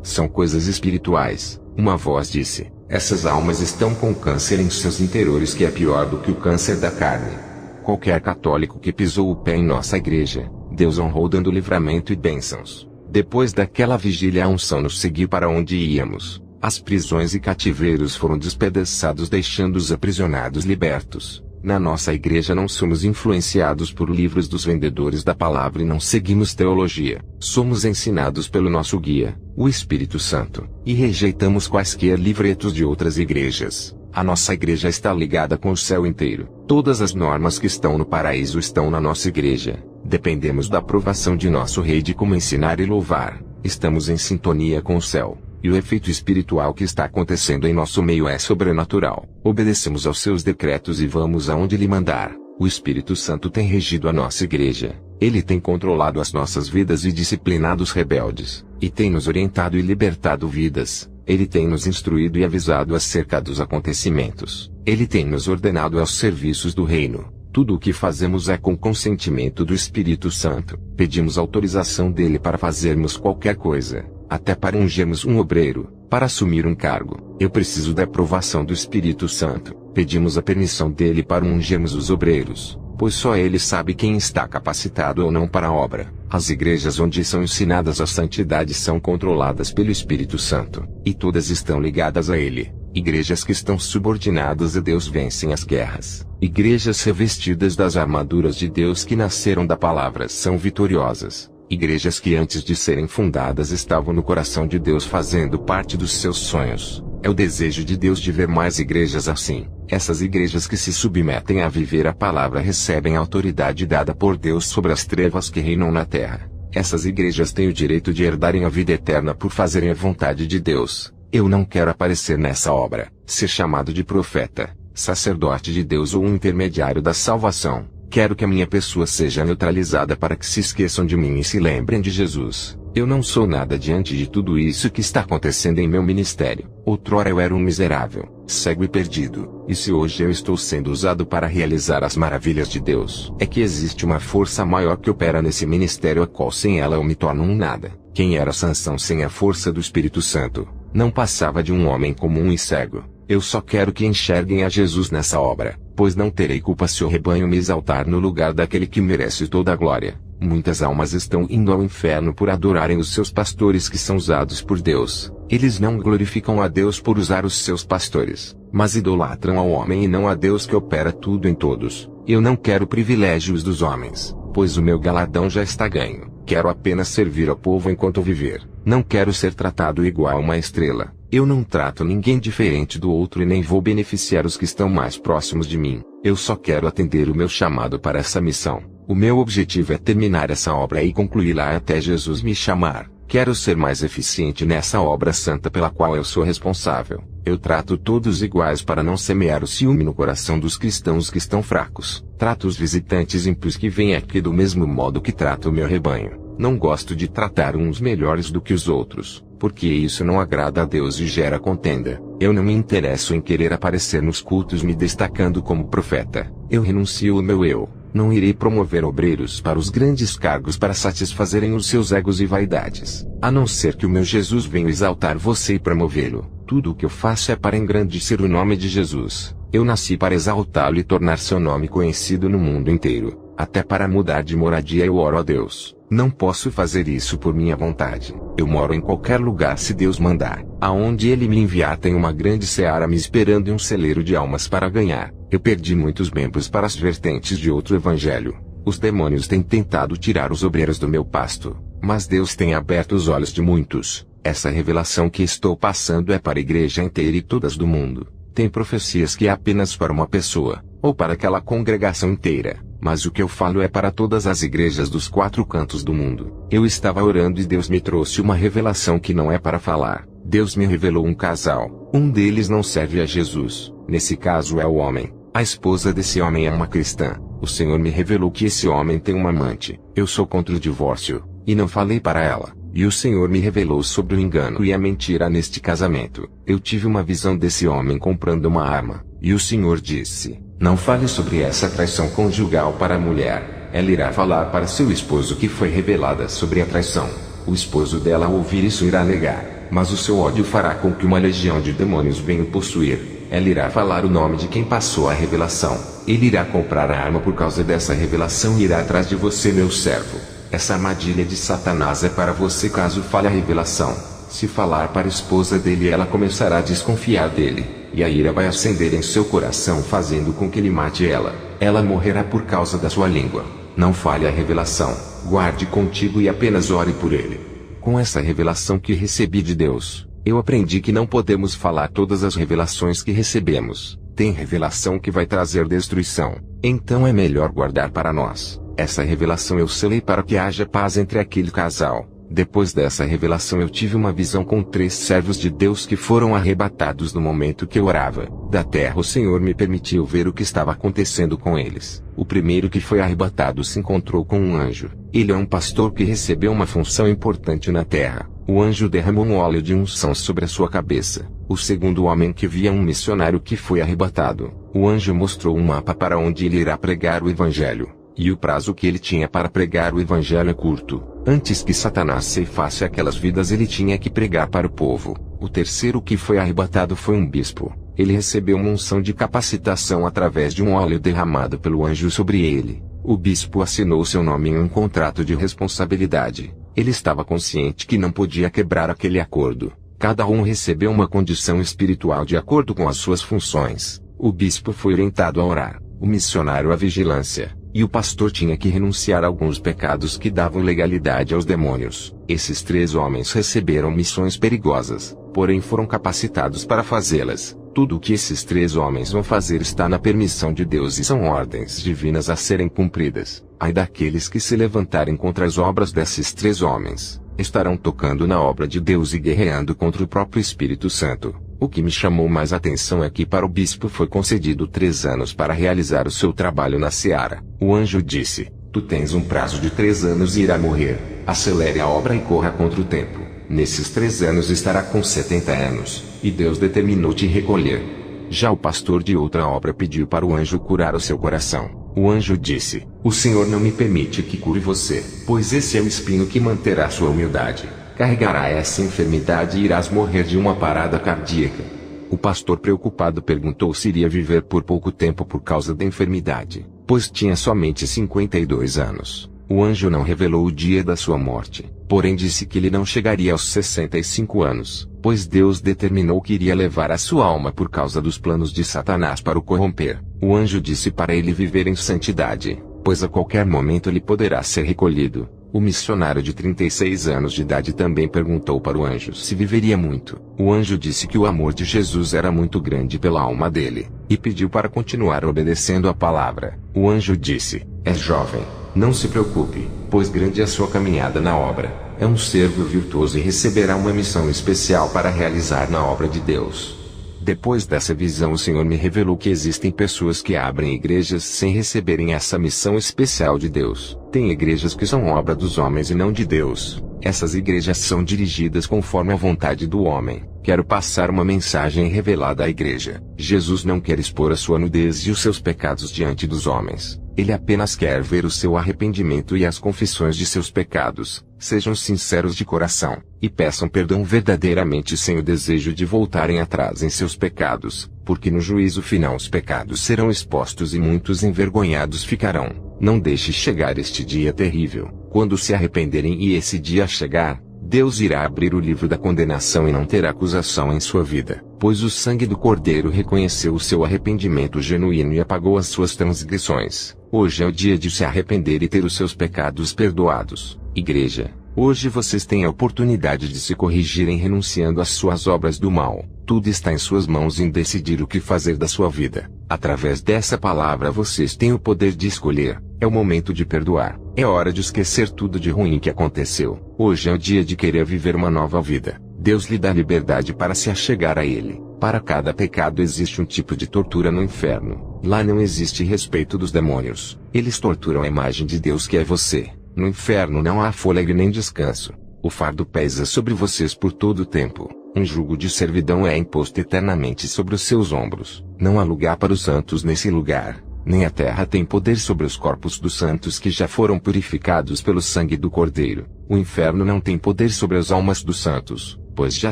São coisas espirituais. Uma voz disse: "Essas almas estão com câncer em seus interiores que é pior do que o câncer da carne." Qualquer católico que pisou o pé em nossa igreja, Deus honrou dando livramento e bênçãos. Depois daquela vigília a unção nos seguiu para onde íamos. As prisões e cativeiros foram despedaçados deixando os aprisionados libertos. Na nossa igreja não somos influenciados por livros dos vendedores da palavra e não seguimos teologia. Somos ensinados pelo nosso guia, o Espírito Santo, e rejeitamos quaisquer livretos de outras igrejas. A nossa igreja está ligada com o céu inteiro. Todas as normas que estão no paraíso estão na nossa igreja. Dependemos da aprovação de nosso Rei de como ensinar e louvar. Estamos em sintonia com o céu. e o efeito espiritual que está acontecendo em nosso meio é sobrenatural. Obedecemos aos seus decretos e vamos aonde Ele mandar. O Espírito Santo tem regido a nossa igreja. Ele tem controlado as nossas vidas e disciplinado os rebeldes, e tem nos orientado e libertado vidas. Ele tem nos instruído e avisado acerca dos acontecimentos. Ele tem nos ordenado aos serviços do reino. Tudo o que fazemos é com consentimento do Espírito Santo. Pedimos autorização dele para fazermos qualquer coisa, até para ungirmos um obreiro, para assumir um cargo. Eu preciso da aprovação do Espírito Santo. Pedimos a permissão dele para ungirmos os obreiros, pois só ele sabe quem está capacitado ou não para a obra. As igrejas onde são ensinadas a santidade são controladas pelo Espírito Santo, e todas estão ligadas a ele. Igrejas que estão subordinadas a Deus vencem as guerras. Igrejas revestidas das armaduras de Deus que nasceram da palavra são vitoriosas. Igrejas que antes de serem fundadas estavam no coração de Deus fazendo parte dos seus sonhos. É o desejo de Deus de ver mais igrejas assim. Essas igrejas que se submetem a viver a palavra recebem a autoridade dada por Deus sobre as trevas que reinam na terra. Essas igrejas têm o direito de herdarem a vida eterna por fazerem a vontade de Deus. Eu não quero aparecer nessa obra, ser chamado de profeta, sacerdote de Deus ou um intermediário da salvação. Quero que a minha pessoa seja neutralizada para que se esqueçam de mim e se lembrem de Jesus. Eu não sou nada diante de tudo isso que está acontecendo em meu ministério. Outrora eu era um miserável, cego e perdido. E se hoje eu estou sendo usado para realizar as maravilhas de Deus, é que existe uma força maior que opera nesse ministério, a qual sem ela eu me torno um nada. Quem era Sansão sem a força do Espírito Santo? Não passava de um homem comum e cego. Eu só quero que enxerguem a Jesus nessa obra, pois não terei culpa se o rebanho me exaltar no lugar daquele que merece toda a glória. Muitas almas estão indo ao inferno por adorarem os seus pastores que são usados por Deus. Eles não glorificam a Deus por usar os seus pastores, mas idolatram ao homem e não a Deus que opera tudo em todos. Eu não quero privilégios dos homens, pois o meu galardão já está ganho. Quero apenas servir ao povo enquanto viver. Não quero ser tratado igual a uma estrela. Eu não trato ninguém diferente do outro e nem vou beneficiar os que estão mais próximos de mim. Eu só quero atender o meu chamado para essa missão. O meu objetivo é terminar essa obra e concluí-la até Jesus me chamar. Quero ser mais eficiente nessa obra santa pela qual eu sou responsável. Eu trato todos iguais para não semear o ciúme no coração dos cristãos que estão fracos. Trato os visitantes ímpios que vêm aqui do mesmo modo que trato o meu rebanho. Não gosto de tratar uns melhores do que os outros, porque isso não agrada a Deus e gera contenda. Eu não me interesso em querer aparecer nos cultos me destacando como profeta. Eu renuncio ao meu eu. Não irei promover obreiros para os grandes cargos para satisfazerem os seus egos e vaidades. A não ser que o meu Jesus venha exaltar você e promovê-lo. Tudo o que eu faço é para engrandecer o nome de Jesus. Eu nasci para exaltá-lo e tornar seu nome conhecido no mundo inteiro. Até para mudar de moradia eu oro a Deus. Não posso fazer isso por minha vontade. Eu moro em qualquer lugar se Deus mandar. Aonde Ele me enviar tem uma grande seara me esperando e um celeiro de almas para ganhar. Eu perdi muitos membros para as vertentes de outro evangelho. Os demônios têm tentado tirar os obreiros do meu pasto, mas Deus tem aberto os olhos de muitos. Essa revelação que estou passando é para a igreja inteira e todas do mundo. Tem profecias que é apenas para uma pessoa, ou para aquela congregação inteira. Mas o que eu falo é para todas as igrejas dos 4 cantos do mundo. Eu estava orando e Deus me trouxe uma revelação que não é para falar. Deus me revelou um casal. Um deles não serve a Jesus. Nesse caso é o homem. A esposa desse homem é uma cristã. O Senhor me revelou que esse homem tem uma amante. Eu sou contra o divórcio, e não falei para ela. E o Senhor me revelou sobre o engano e a mentira neste casamento. Eu tive uma visão desse homem comprando uma arma. E o Senhor disse: não fale sobre essa traição conjugal para a mulher. Ela irá falar para seu esposo que foi revelada sobre a traição. O esposo dela ao ouvir isso irá negar, mas o seu ódio fará com que uma legião de demônios venha o possuir. Ela irá falar o nome de quem passou a revelação. Ele irá comprar a arma por causa dessa revelação e irá atrás de você, meu servo. Essa armadilha de Satanás é para você caso fale a revelação. Se falar para a esposa dele, ela começará a desconfiar dele, e a ira vai acender em seu coração fazendo com que ele mate ela. Ela morrerá por causa da sua língua. Não fale a revelação, guarde contigo e apenas ore por ele. Com essa revelação que recebi de Deus, eu aprendi que não podemos falar todas as revelações que recebemos. Tem revelação que vai trazer destruição, então é melhor guardar para nós. Essa revelação eu selei para que haja paz entre aquele casal. Depois dessa revelação eu tive uma visão com 3 servos de Deus que foram arrebatados no momento que eu orava. Da terra o Senhor me permitiu ver o que estava acontecendo com eles. O primeiro que foi arrebatado se encontrou com um anjo. Ele é um pastor que recebeu uma função importante na terra. O anjo derramou um óleo de unção sobre a sua cabeça. O segundo homem que via um missionário que foi arrebatado. O anjo mostrou um mapa para onde ele irá pregar o evangelho. E o prazo que ele tinha para pregar o evangelho é curto. Antes que Satanás ceifasse aquelas vidas ele tinha que pregar para o povo. O terceiro que foi arrebatado foi um bispo. Ele recebeu uma unção de capacitação através de um óleo derramado pelo anjo sobre ele. O bispo assinou seu nome em um contrato de responsabilidade. Ele estava consciente que não podia quebrar aquele acordo. Cada um recebeu uma condição espiritual de acordo com as suas funções. O bispo foi orientado a orar, o missionário à vigilância, e o pastor tinha que renunciar a alguns pecados que davam legalidade aos demônios. Esses 3 homens receberam missões perigosas, porém foram capacitados para fazê-las. Tudo o que esses 3 homens vão fazer está na permissão de Deus e são ordens divinas a serem cumpridas. Ai daqueles que se levantarem contra as obras desses 3 homens, estarão tocando na obra de Deus e guerreando contra o próprio Espírito Santo. O que me chamou mais atenção é que para o bispo foi concedido 3 anos para realizar o seu trabalho na seara. O anjo disse: tu tens um prazo de 3 anos e irá morrer. Acelere a obra e corra contra o tempo. Nesses 3 anos estará com 70 anos, e Deus determinou te recolher. Já o pastor de outra obra pediu para o anjo curar o seu coração. O anjo disse: o Senhor não me permite que cure você, pois esse é o espinho que manterá sua humildade. Carregará essa enfermidade e irás morrer de uma parada cardíaca. O pastor preocupado perguntou se iria viver por pouco tempo por causa da enfermidade, pois tinha somente 52 anos. O anjo não revelou o dia da sua morte, porém disse que ele não chegaria aos 65 anos, pois Deus determinou que iria levar a sua alma por causa dos planos de Satanás para o corromper. O anjo disse para ele viver em santidade, pois a qualquer momento ele poderá ser recolhido. O missionário de 36 anos de idade também perguntou para o anjo se viveria muito. O anjo disse que o amor de Jesus era muito grande pela alma dele, e pediu para continuar obedecendo a palavra. O anjo disse: és jovem, não se preocupe, pois grande é a sua caminhada na obra. É um servo virtuoso e receberá uma missão especial para realizar na obra de Deus. Depois dessa visão o Senhor me revelou que existem pessoas que abrem igrejas sem receberem essa missão especial de Deus. Tem igrejas que são obra dos homens e não de Deus. Essas igrejas são dirigidas conforme a vontade do homem. Quero passar uma mensagem revelada à igreja. Jesus não quer expor a sua nudez e os seus pecados diante dos homens. Ele apenas quer ver o seu arrependimento e as confissões de seus pecados. Sejam sinceros de coração, e peçam perdão verdadeiramente sem o desejo de voltarem atrás em seus pecados, porque no juízo final os pecados serão expostos e muitos envergonhados ficarão. Não deixe chegar este dia terrível. Quando se arrependerem e esse dia chegar, Deus irá abrir o livro da condenação e não terá acusação em sua vida, pois o sangue do Cordeiro reconheceu o seu arrependimento genuíno e apagou as suas transgressões. Hoje é o dia de se arrepender e ter os seus pecados perdoados. Igreja, hoje vocês têm a oportunidade de se corrigirem renunciando às suas obras do mal. Tudo está em suas mãos em decidir o que fazer da sua vida. Através dessa palavra vocês têm o poder de escolher. É o momento de perdoar. É hora de esquecer tudo de ruim que aconteceu. Hoje é o dia de querer viver uma nova vida. Deus lhe dá liberdade para se achegar a Ele. Para cada pecado existe um tipo de tortura no inferno. Lá não existe respeito dos demônios. Eles torturam a imagem de Deus que é você. No inferno não há fôlego nem descanso. O fardo pesa sobre vocês por todo o tempo. Um jugo de servidão é imposto eternamente sobre os seus ombros. Não há lugar para os santos nesse lugar. Nem a terra tem poder sobre os corpos dos santos que já foram purificados pelo sangue do Cordeiro. O inferno não tem poder sobre as almas dos santos, pois já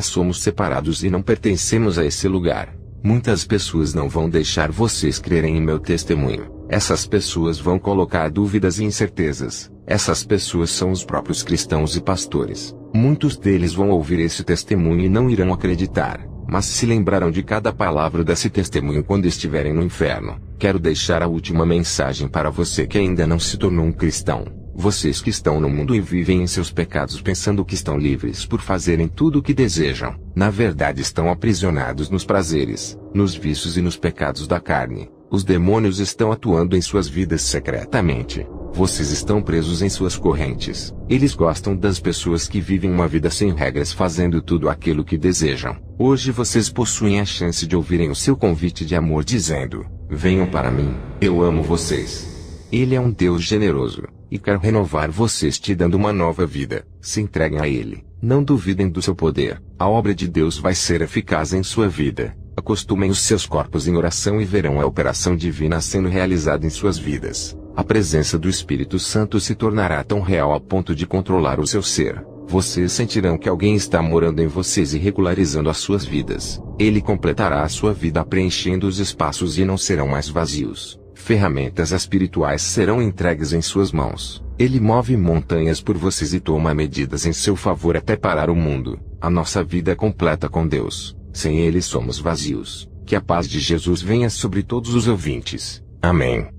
somos separados e não pertencemos a esse lugar. Muitas pessoas não vão deixar vocês crerem em meu testemunho. Essas pessoas vão colocar dúvidas e incertezas. Essas pessoas são os próprios cristãos e pastores. Muitos deles vão ouvir esse testemunho e não irão acreditar, mas se lembrarão de cada palavra desse testemunho quando estiverem no inferno. Quero deixar a última mensagem para você que ainda não se tornou um cristão. Vocês que estão no mundo e vivem em seus pecados pensando que estão livres por fazerem tudo o que desejam, na verdade estão aprisionados nos prazeres, nos vícios e nos pecados da carne. Os demônios estão atuando em suas vidas secretamente. Vocês estão presos em suas correntes. Eles gostam das pessoas que vivem uma vida sem regras, fazendo tudo aquilo que desejam. Hoje vocês possuem a chance de ouvirem o seu convite de amor dizendo: venham para mim, eu amo vocês. Ele é um Deus generoso, e quer renovar vocês te dando uma nova vida. Se entreguem a Ele. Não duvidem do seu poder. A obra de Deus vai ser eficaz em sua vida. Acostumem os seus corpos em oração e verão a operação divina sendo realizada em suas vidas. A presença do Espírito Santo se tornará tão real a ponto de controlar o seu ser. Vocês sentirão que alguém está morando em vocês e regularizando as suas vidas. Ele completará a sua vida preenchendo os espaços e não serão mais vazios. Ferramentas espirituais serão entregues em suas mãos. Ele move montanhas por vocês e toma medidas em seu favor até parar o mundo. A nossa vida é completa com Deus. Sem Ele somos vazios. Que a paz de Jesus venha sobre todos os ouvintes. Amém.